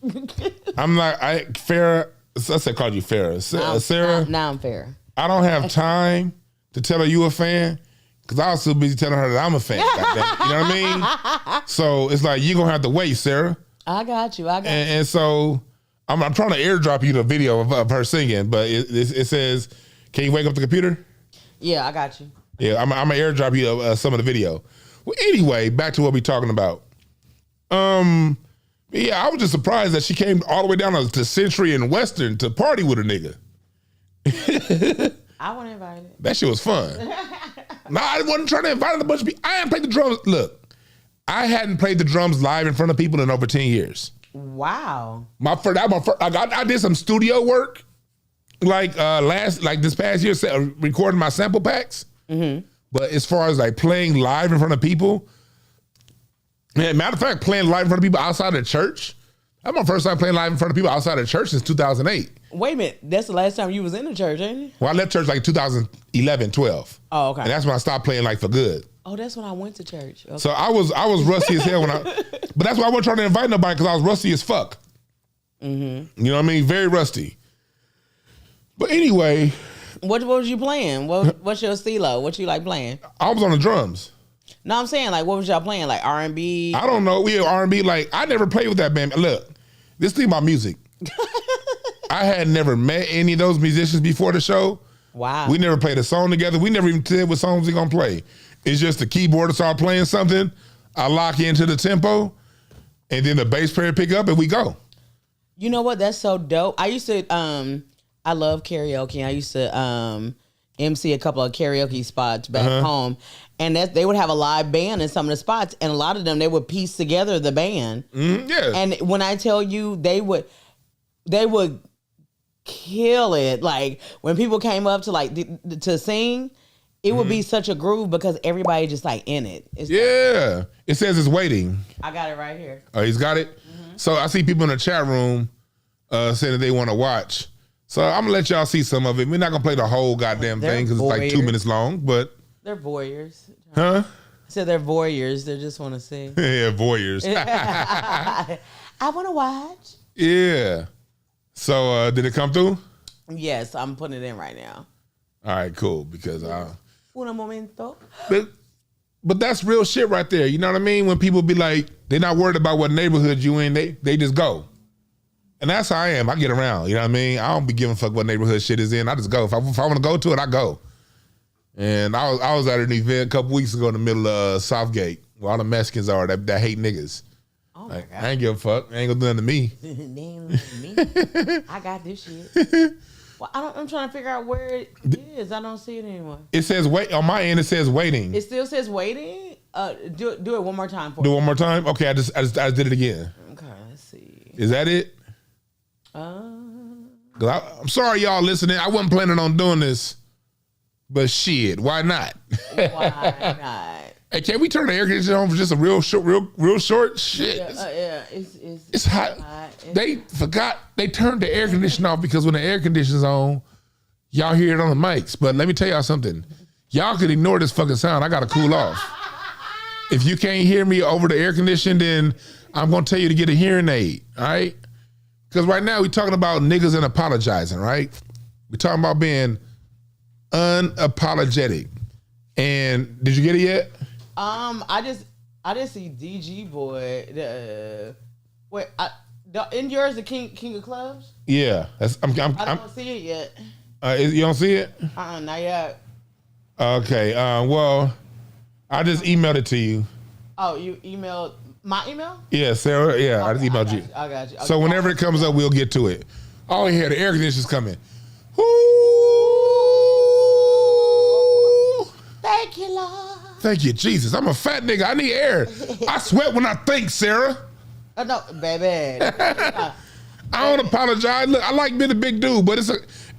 I'm not. Farrah. I said called you Farrah. Sarah. Now I'm Farrah. I don't have time to tell her you a fan. Because I was so busy telling her that I'm a fan. You know what I mean? So it's like, you're going to have to wait, Sarah. I got you. And so I'm trying to airdrop you the video of her singing, but it says, can you wake up the computer? Yeah, I got you. Yeah, I'm going to airdrop you some of the video. Well, anyway, back to what we're talking about. Yeah, I was just surprised that she came all the way down to Century and Western to party with a nigga. I wasn't invited. That shit was fun. No, I wasn't trying to invite a bunch of people. I hadn't played the drums. Look, I hadn't played the drums live in front of people in over 10 years. Wow. I did some studio work, like this past year, recording my sample packs. But as far as like playing live in front of people, matter of fact, playing live in front of people outside of church. That's my first time playing live in front of people outside of church since 2008. Wait a minute. That's the last time you was in the church, ain't it? Well, I left church like 2011, 12. Oh, okay. And that's when I stopped playing like for good. Oh, that's when I went to church. Okay. So I was rusty as hell but that's why I wasn't trying to invite nobody because I was rusty as fuck. Mm-hmm. You know what I mean? Very rusty. But anyway. What was you playing? What's your stilo? What you like playing? I was on the drums. No, I'm saying like what was y'all playing? Like R&B? I don't know. We had R&B. Like I never played with that band. Look, this thing about music. I had never met any of those musicians before the show. Wow. We never played a song together. We never even said what songs we gonna play. It's just the keyboard start playing something. I lock into the tempo, and then the bass player pick up, and we go. You know what? That's so dope. I used to. I love karaoke. I used to MC a couple of karaoke spots back home, and they would have a live band in some of the spots, and a lot of them they would piece together the band. Yeah. And when I tell you, they would kill it. Like when people came up to to sing, it would be such a groove because everybody just like in it. It says it's waiting. I got it right here. Oh, he's got it? So I see people in the chat room saying that they want to watch. So I'm going to let y'all see some of it. We're not going to play the whole goddamn thing because it's like 2 minutes long, but. They're voyeurs. Huh? I said they're voyeurs. They just want to see. Yeah, voyeurs. I want to watch. Yeah. So did it come through? Yes, I'm putting it in right now. All right, cool. Because Un momento. But that's real shit right there. You know what I mean? When people be like, they're not worried about what neighborhood you in, they just go. And that's how I am. I get around. You know what I mean? I don't be giving a fuck what neighborhood shit is in. I just go. If I want to go to it, I go. And I was at an event a couple weeks ago in the middle of Southgate where all the Mexicans are that hate niggas. Oh my God. I ain't give a fuck. They ain't gonna do nothing to me. me. I got this shit. Well, I'm trying to figure out where it is. I don't see it anymore. It says wait on my end. It says waiting. It still says waiting. Do it one more time for me. Do it one more time. Okay, I just did it again. Okay, let's see. Is that it? I'm sorry, y'all listening. I wasn't planning on doing this, but shit, why not? Why not? Hey, can we turn the air conditioner on for just a real short shit? Yeah, it's hot. They forgot they turned the air conditioner off because when the air conditioner's on, y'all hear it on the mics. But let me tell y'all something. Y'all could ignore this fucking sound. I gotta cool off. If you can't hear me over the air conditioning, then I'm gonna tell you to get a hearing aid. All right? Because right now we're talking about niggas and apologizing, right? We're talking about being unapologetic. And did you get it yet? I just see DG boy. In yours the king of clubs? Yeah, I don't see it yet. You don't see it? Not yet. Okay. Well, I just emailed it to you. Oh, you emailed my email? Yeah, Sarah. Yeah, I just emailed you. I got you. So whenever it comes up, we'll get to it. Oh, yeah, the air conditioner's coming. Ooh. Thank you, Lord. Thank you, Jesus. I'm a fat nigga. I need air. I sweat when I think, Sarah. No, baby. I don't apologize. Look, I like being a big dude, but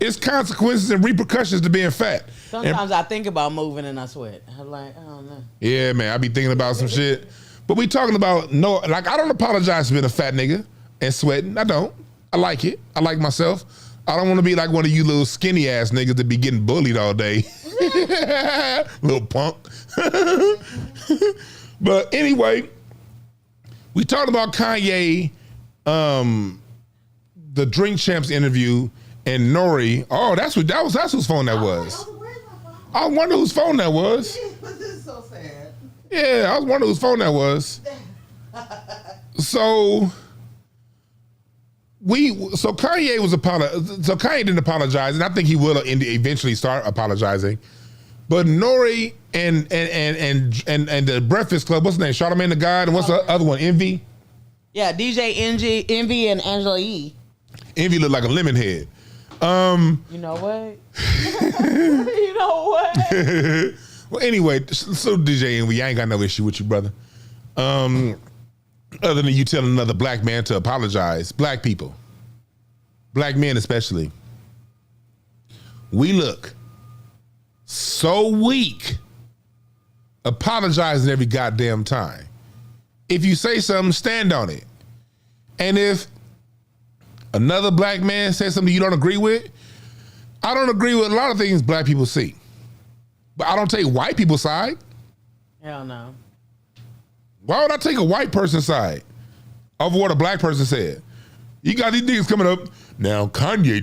it's consequences and repercussions to being fat. Sometimes I think about moving and I sweat. I'm like, I don't know. Yeah, man, I be thinking about some shit. But we talking about I don't apologize for being a fat nigga and sweating. I don't. I like it. I like myself. I don't want to be like one of you little skinny ass niggas that be getting bullied all day. Little punk. But anyway, we talked about Kanye, the Drink Champs interview, and NORE. Oh, that's whose phone that was. I wonder whose phone that was. This is so sad. Yeah, I was wondering whose phone that was. So Kanye was So Kanye didn't apologize, and I think he will eventually start apologizing. But NORE and the Breakfast Club, what's the name? Charlemagne the God, and what's the other one? Envy. Yeah, DJ Envy and Angela E. Envy looked like a lemon head. You know what? You know what? Well, anyway, so DJ Envy, I ain't got no issue with you, brother. Other than you telling another black man to apologize. Black people, black men especially, we look so weak apologizing every goddamn time. If you say something, stand on it. And if another black man says something you don't agree with, I don't agree with a lot of things black people see. But I don't take white people's side. Hell no. Why would I take a white person's side over what a black person said? You got these niggas coming up. Now, Kanye,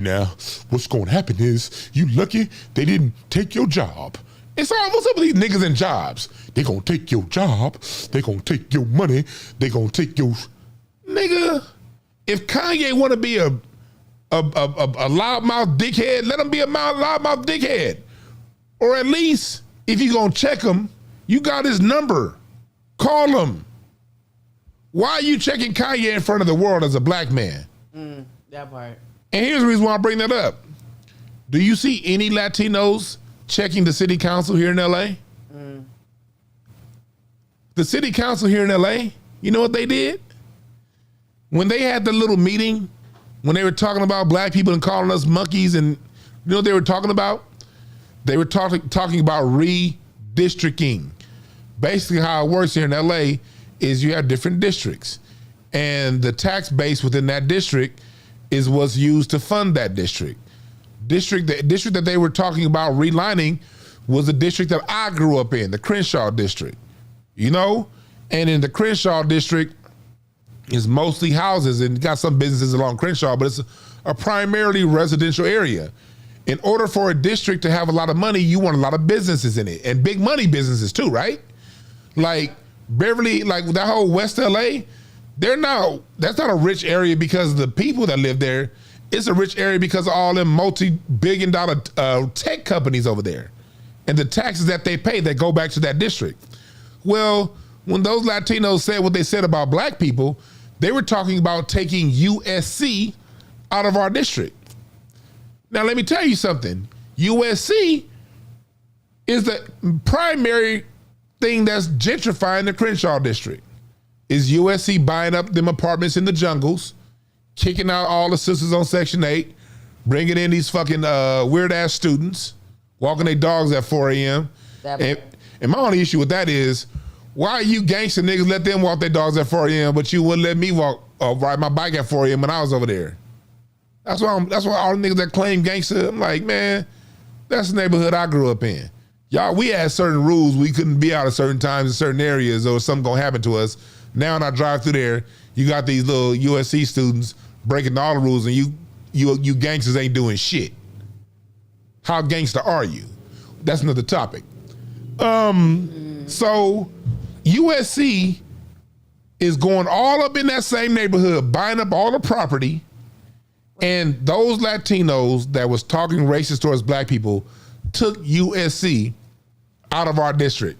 what's going to happen is you lucky they didn't take your job. It's all, what's up with these niggas in jobs? They going to take your job. They going to take your money. They going to take your... Nigga, if Kanye want to be a loudmouth dickhead, let him be a loudmouth dickhead. Or at least, if you going to check him, you got his number. Call him. Why are you checking Kanye in front of the world as a black man? That part. And here's the reason why I bring that up. Do you see any Latinos checking the city council here in LA? The city council here in LA, you know what they did? When they had the little meeting, when they were talking about black people and calling us monkeys, and you know what they were talking about? They were talking about redistricting. Basically how it works here in LA is you have different districts, and the tax base within that district is what's used to fund that district. The district that they were talking about relining was the district that I grew up in, the Crenshaw district, you know? And in the Crenshaw district is mostly houses and got some businesses along Crenshaw, but it's a primarily residential area. In order for a district to have a lot of money, you want a lot of businesses in it, and big money businesses too, right? Like Beverly, like that whole West LA, that's not a rich area because of the people that live there. It's a rich area because of all them multi-billion-dollar tech companies over there and the taxes that they pay that go back to that district. Well, when those Latinos said what they said about black people, they were talking about taking USC out of our district. Now, let me tell you something. USC is the primary thing that's gentrifying the Crenshaw district. Is USC buying up them apartments in the jungles, kicking out all the sisters on Section 8, bringing in these fucking weird-ass students, walking their dogs at 4 a.m. And my only issue with that is, why you gangster niggas let them walk their dogs at 4 a.m., but you wouldn't let me ride my bike at 4 a.m. when I was over there? That's why all the niggas that claim gangster, I'm like, man, that's the neighborhood I grew up in. Y'all, we had certain rules. We couldn't be out at certain times in certain areas or something gonna happen to us. Now when I drive through there, you got these little USC students breaking all the rules, and you gangsters ain't doing shit. How gangster are you? That's another topic. So USC is going all up in that same neighborhood, buying up all the property, and those Latinos that was talking racist towards black people took USC out of our district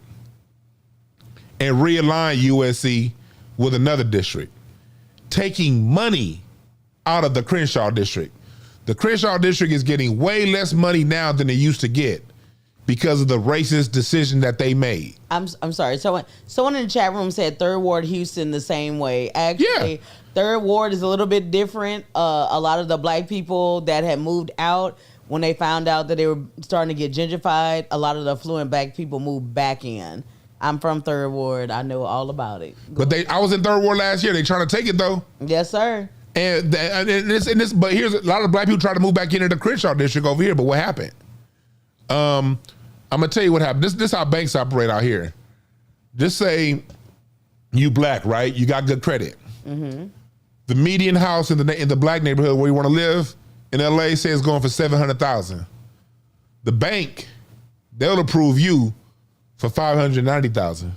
and realigned USC with another district, taking money out of the Crenshaw district. The Crenshaw district is getting way less money now than they used to get because of the racist decision that they made. I'm sorry. Someone in the chat room said Third Ward Houston the same way. Actually, yeah. Third Ward is a little bit different. A lot of the black people that had moved out, when they found out that they were starting to get gentrified, a lot of the affluent black people moved back in. I'm from Third Ward. I know all about it. But I was in Third Ward last year. They trying to take it though. Yes, sir. And but here's a lot of black people trying to move back into the Crenshaw district over here. But what happened? I'm gonna tell you what happened. This is how banks operate out here. Just say you black, right? You got good credit. Mm-hmm. The median house in the black neighborhood where you want to live in LA says it's going for $700,000. The bank, they'll approve you for $590,000.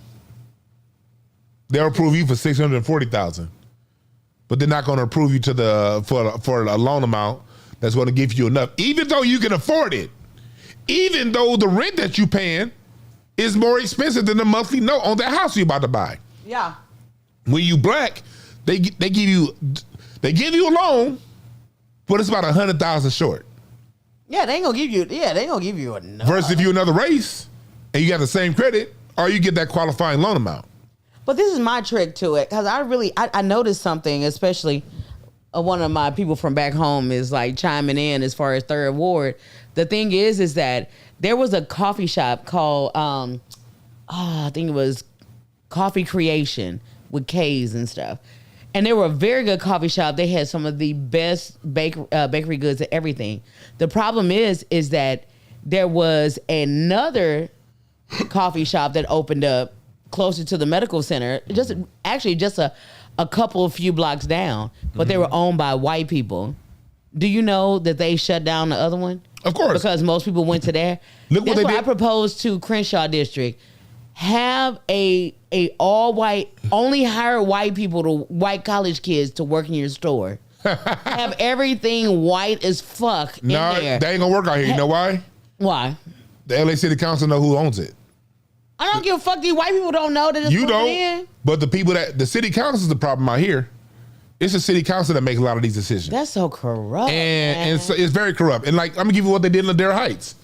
They'll approve you for $640,000, but they're not going to approve you for a loan amount that's going to give you enough, even though you can afford it. Even though the rent that you paying is more expensive than the monthly note on that house you're about to buy. Yeah. When you black, they give you a loan, but it's about $100,000 short. Yeah, they ain't gonna give you. Yeah, they ain't gonna give you enough. Versus if you're another race and you got the same credit, or you get that qualifying loan amount. But this is my trick to it, because I noticed something, especially one of my people from back home is like chiming in as far as Third Ward. The thing is that there was a coffee shop called I think it was Coffee Creation with K's and stuff. And they were a very good coffee shop. They had some of the best bakery goods and everything. The problem is that there was another coffee shop that opened up closer to the medical center, just a couple of few blocks down, but they were owned by white people. Do you know that they shut down the other one? Of course. Because most people went to there. Look what That's they why did. I proposed to Crenshaw District. Have a all white, only hire white college kids to work in your store. Have everything white as fuck in No, there. that ain't gonna work out here. You know why? Why? The LA City Council know who owns it. I don't give a fuck. These white people don't know that it's You going don't. in. But the city council is the problem out here. It's the city council that makes a lot of these decisions. That's so corrupt. And so it's very corrupt. And like, I'm gonna give you what they did in Ladera Heights.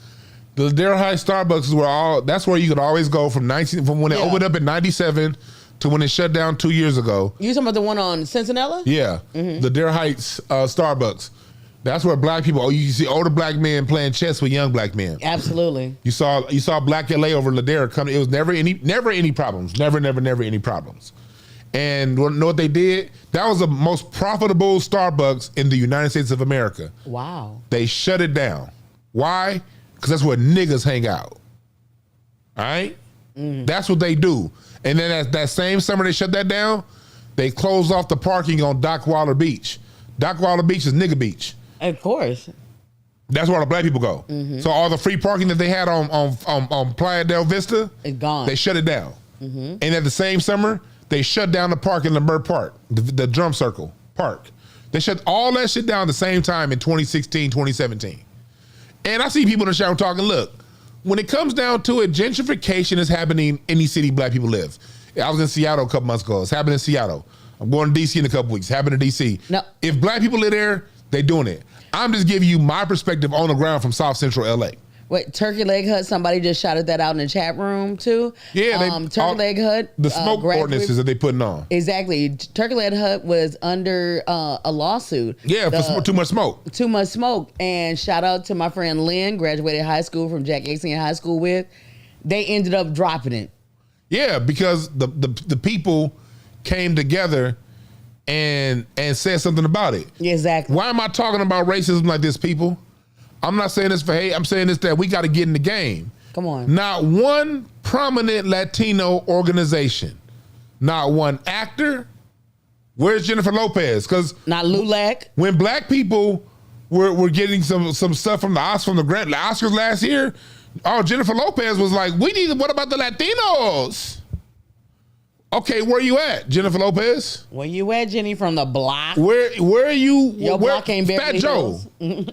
The Ladera Heights Starbucks that's where you could always go from when it opened up in 97 to when it shut down 2 years ago. You talking about the one on Cincinnati? Yeah. The Ladera Heights Starbucks. That's where black people, you see older black men playing chess with young black men. Absolutely. You saw Black LA over Ladera coming. It was never any problems. Never any problems. And you know what they did? That was the most profitable Starbucks in the United States of America. Wow. They shut it down. Why? Because that's where niggas hang out. All right? That's what they do. And then that same summer they shut that down, they closed off the parking on Dockweiler Beach. Dockweiler Beach is nigga beach. Of course. That's where the black people go. So all the free parking that they had on Playa del Vista, it's gone. They shut it down. And at the same summer, they shut down the park in Lambert Park, the drum circle park. They shut all that shit down at the same time in 2016, 2017. And I see people in the shower talking, look, when it comes down to it, gentrification is happening in any city black people live. I was in Seattle a couple months ago. It's happening in Seattle. I'm going to DC in a couple weeks. It's happening in DC. No. If black people live there, they doing it. I'm just giving you my perspective on the ground from South Central LA. Wait, Turkey Leg Hut, somebody just shouted that out in the chat room too. Yeah, Turkey Leg Hut. The smoke ordinances that they putting on. Exactly. Turkey Leg Hut was under a lawsuit. Yeah, for too much smoke. Too much smoke. And shout out to my friend Lynn, graduated high school from Jack Exing High School with. They ended up dropping it. Yeah, because the people came together and said something about it. Exactly. Why am I talking about racism like this, people? I'm not saying this for hate. I'm saying this that we got to get in the game. Come on. Not one prominent Latino organization, not one actor. Where's Jennifer Lopez? Because not Lulac. When black people were getting some stuff from the Oscars last year, Jennifer Lopez was like, what about the Latinos? Okay, where you at, Jennifer Lopez? Where you at, Jenny, from the block? Where are you? Your block ain't Beverly Fat Joe.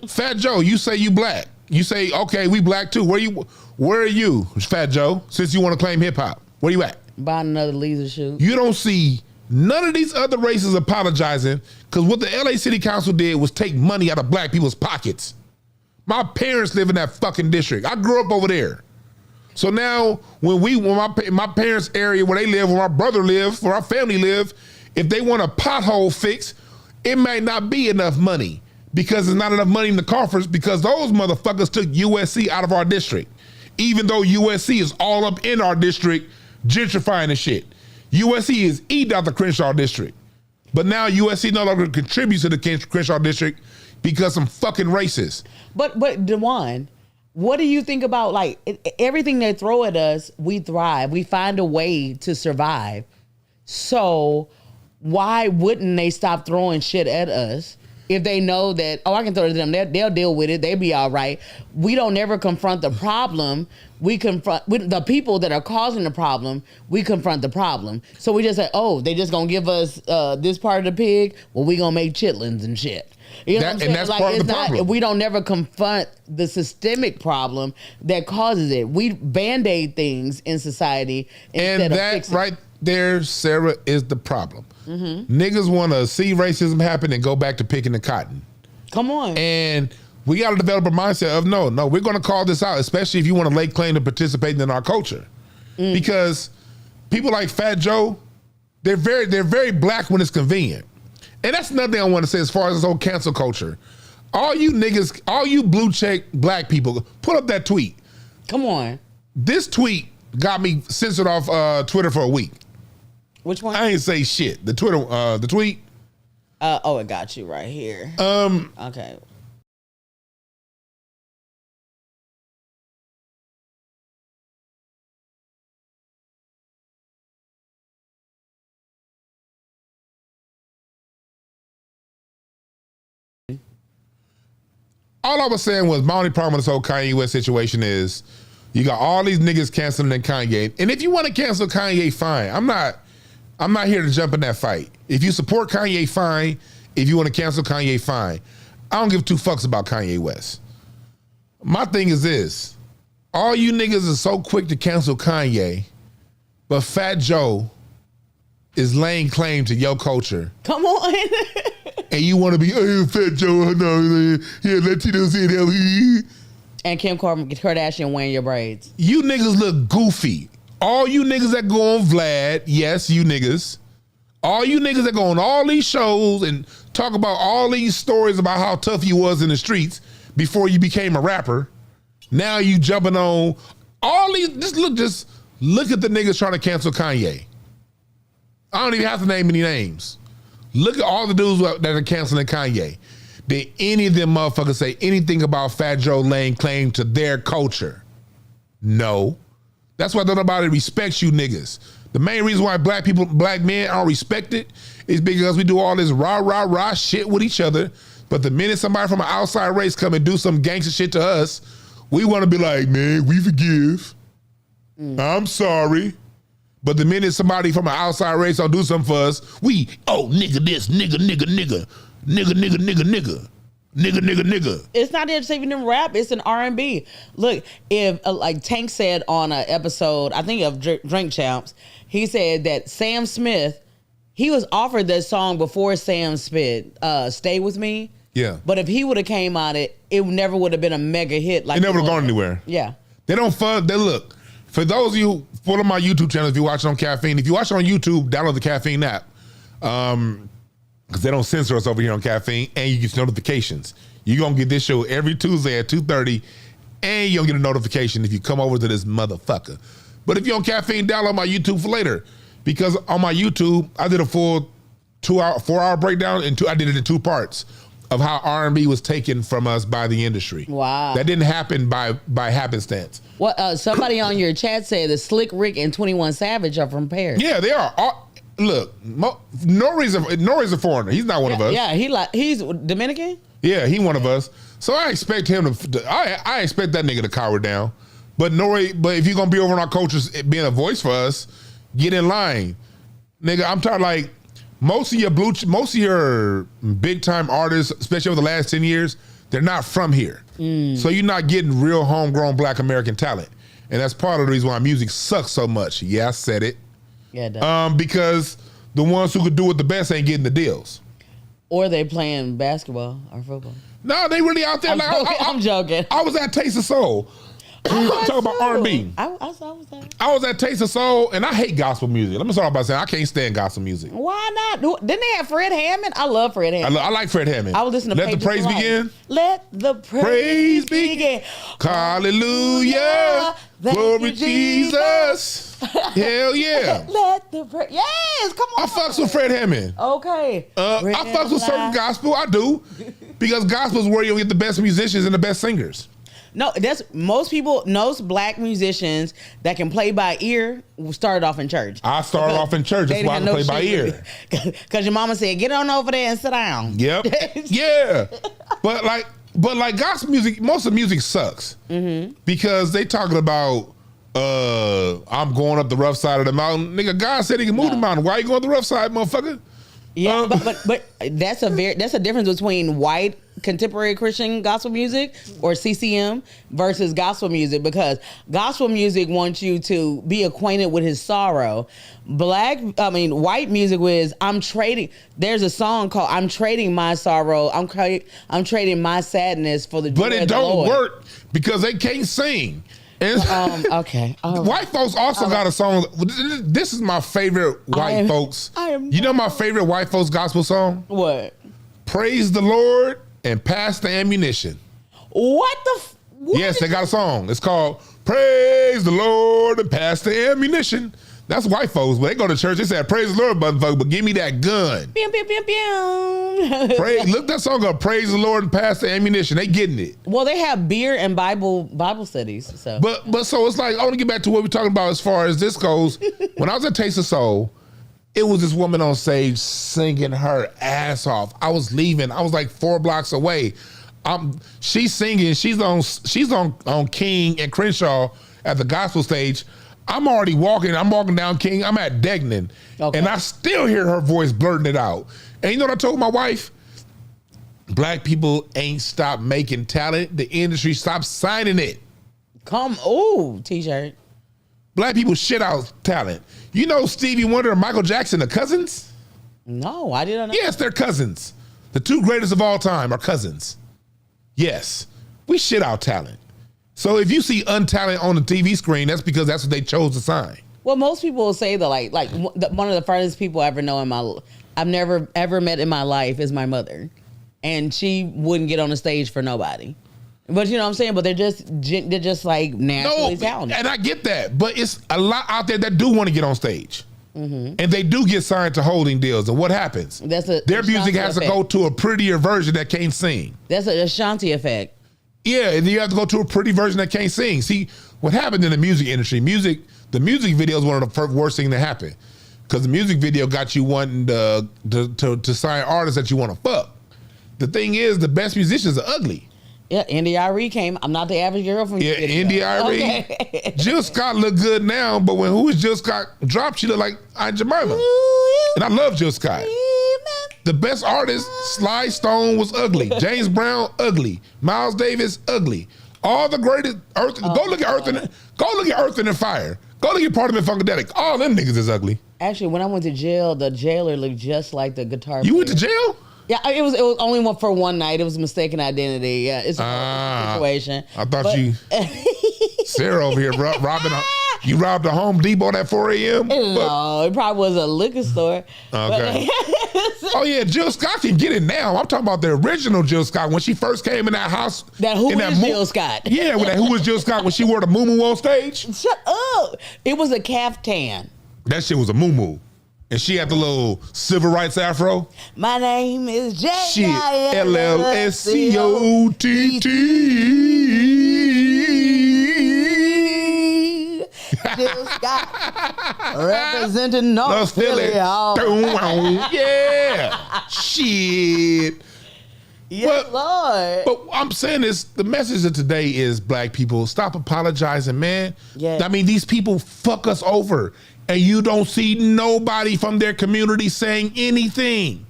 Fat Joe, you say you black. You say, okay, we black too. Where are you, Fat Joe, since you want to claim hip hop? Where you at? Buying another laser shoot. You don't see none of these other races apologizing because what the LA City Council did was take money out of black people's pockets. My parents live in that fucking district. I grew up over there. So now when my parents' area where they live, where my brother live, where our family live, if they want a pothole fix, it may not be enough money because there's not enough money in the coffers because those motherfuckers took USC out of our district. Even though USC is all up in our district gentrifying and shit. USC is eating out the Crenshaw district. But now USC no longer contributes to the Crenshaw district because some fucking racist. But DeJuan, what do you think about everything they throw at us? We thrive. We find a way to survive. So why wouldn't they stop throwing shit at us if they know that, I can throw it to them, they'll deal with it, they'll be all right. We don't ever confront the problem. We confront the people that are causing the problem. We confront the problem. So we just say, they just gonna give us this part of the pig. Well, we gonna make chitlins and shit. You know what I'm saying? And that's part of the problem. We don't never confront the systemic problem that causes it. We band-aid things in society instead of fixing. Right there, Sarah, is the problem. Niggas want to see racism happen and go back to picking the cotton. Come on. And we got to develop a mindset of no, we're going to call this out, especially if you want to lay claim to participating in our culture. Because people like Fat Joe, they're very black when it's convenient. And that's another thing I want to say as far as this whole cancel culture. All you niggas, all you blue check black people, put up that tweet. Come on. This tweet got me censored off Twitter for a week. Which one? I ain't say shit. The tweet. It got you right here. Okay. All I was saying was my only problem with this whole Kanye West situation is you got all these niggas canceling Kanye. And if you want to cancel Kanye, fine. I'm not here to jump in that fight. If you support Kanye, fine. If you want to cancel Kanye, fine. I don't give two fucks about Kanye West. My thing is this. All you niggas are so quick to cancel Kanye, but Fat Joe is laying claim to your culture. Come on. And you want to be, hey, Fat Joe, no, yeah, Latino say that. And Kim Kardashian wearing your braids. You niggas look goofy. All you niggas that go on Vlad, yes, you niggas. All you niggas that go on all these shows and talk about all these stories about how tough you was in the streets before you became a rapper. Now you jumping on all these, just look at the niggas trying to cancel Kanye. I don't even have to name any names. Look at all the dudes that are canceling Kanye. Did any of them motherfuckers say anything about Fat Joe laying claim to their culture? No. That's why nobody respects you niggas. The main reason why black men aren't respected is because we do all this rah shit with each other. But the minute somebody from an outside race come and do some gangster shit to us, we want to be like, man, we forgive. I'm sorry. But the minute somebody from an outside race don't do something for us, nigga this, nigga. It's not just even in rap, it's in R&B. Look, if like Tank said on an episode, I think of Drink Champs, he said that Sam Smith, he was offered this song before Sam spit Stay With Me. Yeah. But if he would have came on it never would have been a mega hit. Like it never would have gone anywhere. Yeah. They don't fund, look, for those of you, follow my YouTube channel if you watch it on Caffeine. If you watch it on YouTube, download the Caffeine app. Because they don't censor us over here on Caffeine, and you get notifications. You're going to get this show every Tuesday at 2:30, and you'll get a notification if you come over to this motherfucker. But if you're on Caffeine, download my YouTube for later. Because on my YouTube, I did a full 4-hour breakdown, and I did it in 2 parts of how R&B was taken from us by the industry. Wow. That didn't happen by happenstance. Well, somebody on your chat said that Slick Rick and 21 Savage are from Paris. Yeah, they are. Look, Nore's a foreigner. He's not one of us. Yeah, he's Dominican? Yeah, he one of us. So I expect him to I expect that nigga to cower down. But if you're gonna be over in our culture being a voice for us, get in line. Nigga, I'm talking like most of your big time artists, especially over the last 10 years, they're not from here. So you're not getting real homegrown black American talent. And that's part of the reason why music sucks so much. Yeah, I said it. Yeah, it does. Because the ones who could do it the best ain't getting the deals. Or they playing basketball or football. No, they really out there. I'm joking. I was at Taste of Soul. I'm talking about R&B. I was there. I was at Taste of Soul, and I hate gospel music. Let me start off by saying I can't stand gospel music. Why not? Didn't they have Fred Hammond? I love Fred Hammond. I like Fred Hammond. I was listening to Let the Praise Begin. Let the praise begin. Hallelujah. Glory Jesus. Hell yeah. Let the praise. Yes, come on. I fucks with Fred Hammond. Okay. I fucks with certain gospel. I do. Because gospel is where you'll get the best musicians and the best singers. No, most black musicians that can play by ear started off in church. I started off in church. That's why I can play by ear. Because your mama said, get on over there and sit down. Yep. Yeah. But like gospel music, most of the music sucks. Because they talking about I'm going up the rough side of the mountain. Nigga, God said he can move the mountain. Why you going up the rough side, motherfucker? Yeah, but that's a difference between white contemporary Christian gospel music or CCM versus gospel music, because gospel music wants you to be acquainted with his sorrow. White music was there's a song called I'm trading my sorrow, I'm trading my sadness for the joy But it of the don't Lord. work because they can't sing. Okay. White folks also got a song. This is my favorite white folks. You know my favorite white folks gospel song? What? Praise the Lord and pass the ammunition. What the? Yes, they got a song. It's called Praise the Lord and pass the ammunition. That's white folks. When they go to church, they say, praise the Lord, motherfucker, but give me that gun. Pew, pew, pew, pew. Look that song up, praise the Lord and pass the ammunition. They getting it. Well, they have beer and Bible studies. So, but so it's like, I want to get back to what we're talking about as far as this goes. When I was at Taste of Soul, it was this woman on stage singing her ass off. I was leaving. I was like 4 blocks away. She's singing. She's on King and Crenshaw at the gospel stage. I'm already walking. I'm walking down King. I'm at Degnan, and I still hear her voice blurting it out. And you know what I told my wife? Black people ain't stopped making talent. The industry stopped signing it. T-shirt. Black people shit out talent. You know Stevie Wonder and Michael Jackson are cousins? No, I didn't know. Yes, they're cousins. The two greatest of all time are cousins. Yes, we shit out talent. So if you see untalent on the TV screen, that's because that's what they chose to sign. Well, most people will say that one of the farthest people I ever know I've never ever met in my life is my mother, and she wouldn't get on the stage for nobody. But you know what I'm saying? But they're just like naturally talented. And I get that, but it's a lot out there that do want to get on stage. And they do get signed to holding deals. And what happens? Their music has to go to a prettier version that can't sing. That's an Ashanti effect. Yeah, and you have to go to a pretty version that can't sing. See, what happened in the music industry, the music video is one of the worst things that happened. Because the music video got you wanting to sign artists that you want to fuck. The thing is, the best musicians are ugly. Yeah, India.Arie came. I'm not the average girl from India.Arie. Okay. Jill Scott look good now, but when Jill Scott dropped, she looked like Aunt Jemima. And I love Jill Scott. The best artist, Sly Stone, was ugly. James Brown, ugly. Miles Davis, ugly. All the greatest go look at Earth and Fire. Go look at Parliament Funkadelic. All them niggas is ugly. Actually, when I went to jail, the jailer looked just like the guitar player. You went to jail? Yeah, it was only for one night. It was mistaken identity. Yeah, it's a situation. I thought you, Sarah over here robbing. You robbed a Home Depot at 4 a.m.? No, it probably was a liquor store. Okay. Oh yeah, Jill Scott can get it now. I'm talking about the original Jill Scott when she first came in that house. Jill Scott? Yeah, who was Jill Scott when she wore the muumuu on stage? Shut up! It was a caftan. That shit was a muumuu. And she had the little civil rights afro. My name is J. LLSCOTT. Jill Scott representing North Philly. Yeah. Shit. Yes, Lord. But I'm saying this, the message of today is black people, stop apologizing, man. Yeah. I mean, these people fuck us over. And you don't see nobody from their community saying anything.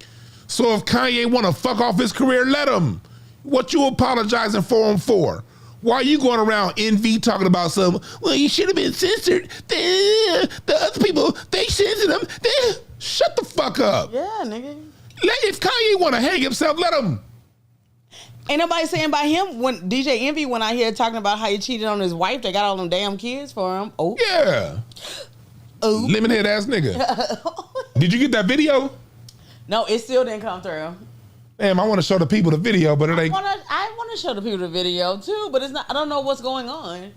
So if Kanye want to fuck off his career, let him. What you apologizing for him for? Why are you going around envy talking about something? Well, you should have been censored. The other people, they censored him. Shut the fuck up. Yeah, nigga. If Kanye want to hang himself, let him. Ain't nobody saying about him. When DJ Envy went out here talking about how he cheated on his wife, they got all them damn kids for him. Oh. Yeah. Ooh. Lemonhead ass nigga. Did you get that video? No, it still didn't come through. Damn, I want to show the people the video, but it ain't. I want to show the people the video too, but it's not. I don't know what's going on.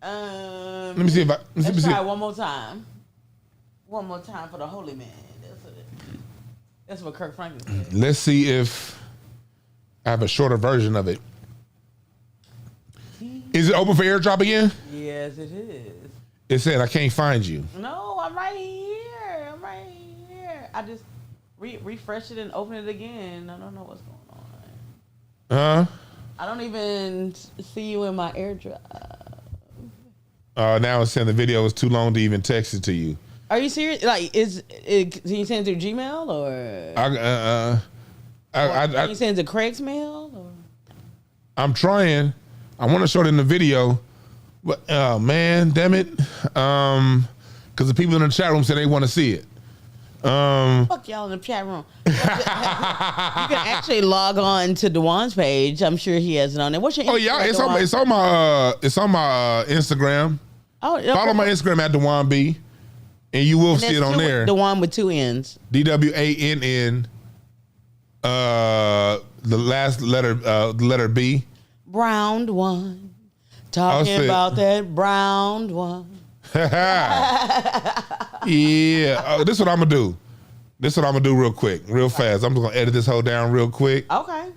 Let me see if I. Let's try it one more time. One more time for the holy man. That's what Kirk Franklin said. Let's see if I have a shorter version of it. Is it open for airdrop again? Yes, it is. It said I can't find you. No, I'm right here. I just refresh it and open it again. I don't know what's going on. I don't even see you in my AirDrop. Now it's saying the video is too long to even text it to you. Are you serious? Like, can you send it through Gmail or? Can you send it to Craig's mail? Or? I'm trying. I want to show it in the video. But, oh, man, damn it. Because the people in the chat room said they want to see it. Fuck y'all in the chat room. You can actually log on to Dewan's page. I'm sure he has it on there. What's your Instagram? Oh, yeah, it's on my Instagram. Oh, okay. Follow my Instagram at Dewan B. And you will see it on there. Dewan with 2 N's. DWANN. The last letter, the letter B. Brown one. Talking about that brown one. Yeah. This is what I'm going to do. Real quick, real fast. I'm just going to edit this whole down real quick. Okay.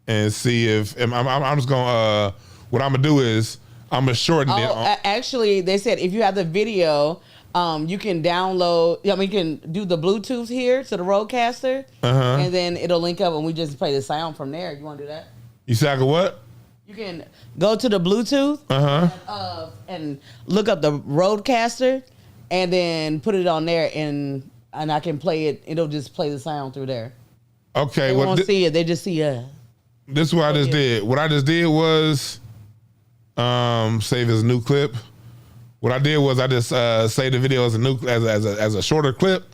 And see if, I'm just going what I'm going to do is, I'm going to shorten it. Actually, they said if you have the video, You can download. I mean, you can do the Bluetooth here to the Rodecaster, and then it'll link up, and we just play the sound from there. You want to do that? You said I could what? You can go to the Bluetooth and look up the Rodecaster, and then put it on there, and I can play it. It'll just play the sound through there. Okay, they won't see it. They just see This is what I just did. What I just did was save as a new clip. What I did was I just saved the video as a shorter clip,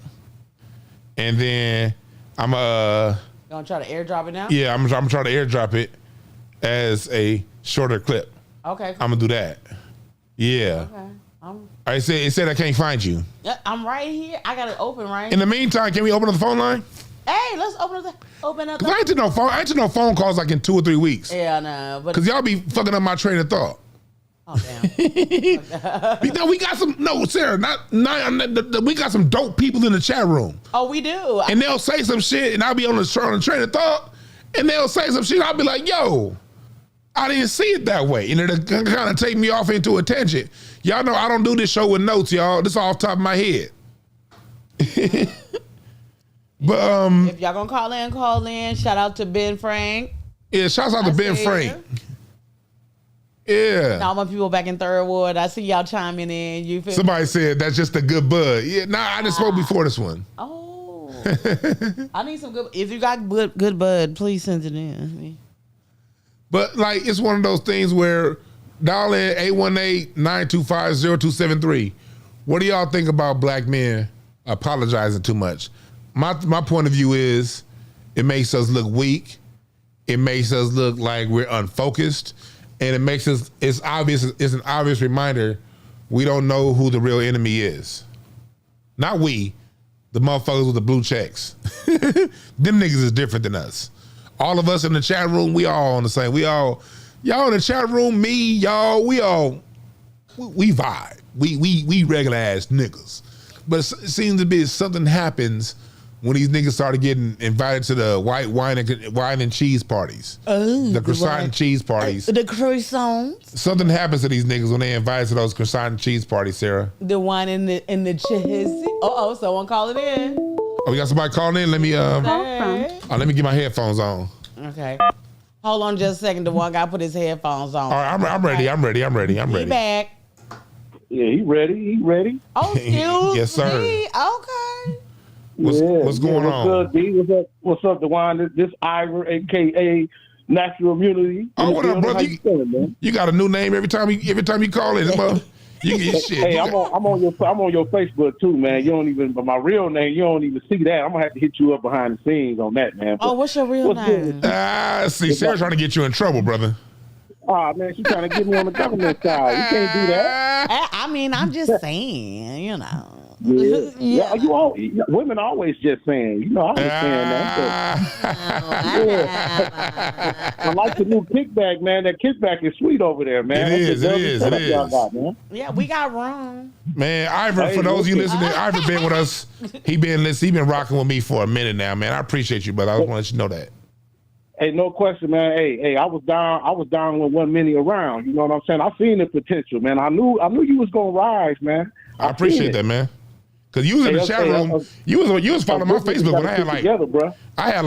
and then I'm gonna try to airdrop it now. Yeah, I'm trying to airdrop it as a shorter clip. Okay. I'm gonna do that. Yeah. Okay. It said I can't find you. Yeah, I'm right here. I got it open right. In the meantime, can we open up the phone line? Hey, let's open up. Cause I ain't to no phone calls like in 2 or 3 weeks. Yeah, no. But cause y'all be fucking up my train of thought. Oh damn. We got some Sarah, we got some dope people in the chat room. Oh, we do. And they'll say some shit, and I'll be on the train of thought, and they'll say some shit. I'll be like, yo, I didn't see it that way, and it'll kind of take me off into a tangent. Y'all know I don't do this show with notes, y'all. This is off the top of my head. But if y'all gonna call in. Shout out to Ben Frank. Yeah, shouts out to Ben Frank. Yeah. And all my people back in Third Ward. I see y'all chiming in. You feel Somebody said that's just a good bud. Yeah, I just spoke before this one. Oh. I need some good. If you got good bud, please send it in. But like, it's one of those things where dial in 818-925-0273. What do y'all think about black men apologizing too much? My point of view is it makes us look weak. It makes us look like we're unfocused. And it makes us, it's an obvious reminder we don't know who the real enemy is. Not we, the motherfuckers with the blue checks. Them niggas is different than us. All of us in the chat room, we all on the same. Y'all in the chat room, me, y'all, we vibe. We regular ass niggas. But it seems to be something happens when these niggas started getting invited to the white wine and cheese parties. Oh, the croissant and cheese parties. The croissants. Something happens to these niggas when they invited to those croissant and cheese parties, Sarah. The wine and the cheese. Someone call it in. Oh, we got somebody calling in? Let me let me get my headphones on. Okay. Hold on just a second. The one guy put his headphones on. All right, I'm ready. He back. Yeah, he ready. Oh, excuse yes, sir. me. Okay. What's going on? What's up, D? What's up, DeWine? This Ivor, a.k.a. Natural Immunity. Oh, what up, brother? You got a new name every time you call in. You get shit. Hey, I'm on your Facebook too, man. You don't even, but my real name, you don't even see that. I'm gonna have to hit you up behind the scenes on that, man. But what's your real name? See, Sarah's trying to get you in trouble, brother. Oh man, she's trying to get me on the government side. You can't do that. I mean, I'm just saying, you know. Yeah. Women always just saying, I understand that. I like the new kickback, man. That kickback is sweet over there, man. It is. Got, man. Yeah, we got room. Man, Ivor, for those of you listening, Ivor been with us. He been rocking with me for a minute now, man. I appreciate you, brother. I just want to let you know that. Hey, no question, man. Hey, I was down with one many around. You know what I'm saying? I seen the potential, man. I knew you was gonna rise, man. I appreciate that, man. Cause you was in the chat room. You was following my Facebook when I had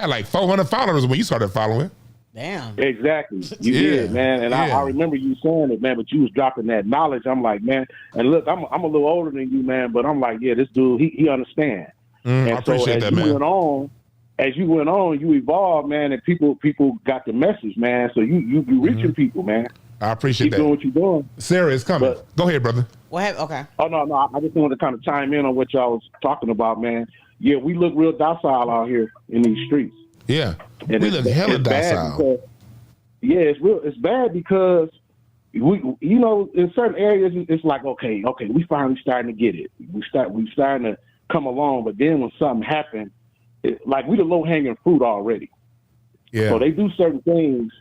like 400 followers when you started following. Damn. Exactly. You did, man. And I remember you saying it, man, but you was dropping that knowledge. I'm like, man, and look, I'm a little older than you, man, but I'm like, yeah, this dude, he understands. I appreciate that, man. As you went on, you evolved, man, and people got the message, man. So you reaching people, man. I appreciate that. Keep doing what you're doing. Sarah is coming. Go ahead, brother. Okay. Oh, no. I just wanted to kind of chime in on what y'all was talking about, man. Yeah, we look real docile out here in these streets. Yeah. And we look hella docile. It's bad because we, in certain areas, it's like, okay, we finally starting to get it. We starting to come along, but then when something happens, like we the low-hanging fruit already. Yeah. So they do certain things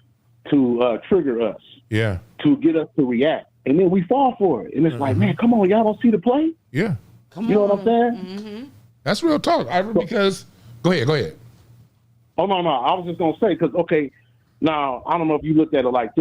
to trigger us. Yeah. To get us to react. And then we fall for it. And it's like, man, come on, y'all don't see the play? Yeah. You know what I'm saying? Mm-hmm. That's real talk. Because go ahead. Oh, no. I was just going to say, because, okay, now, I don't know if you looked at it like this.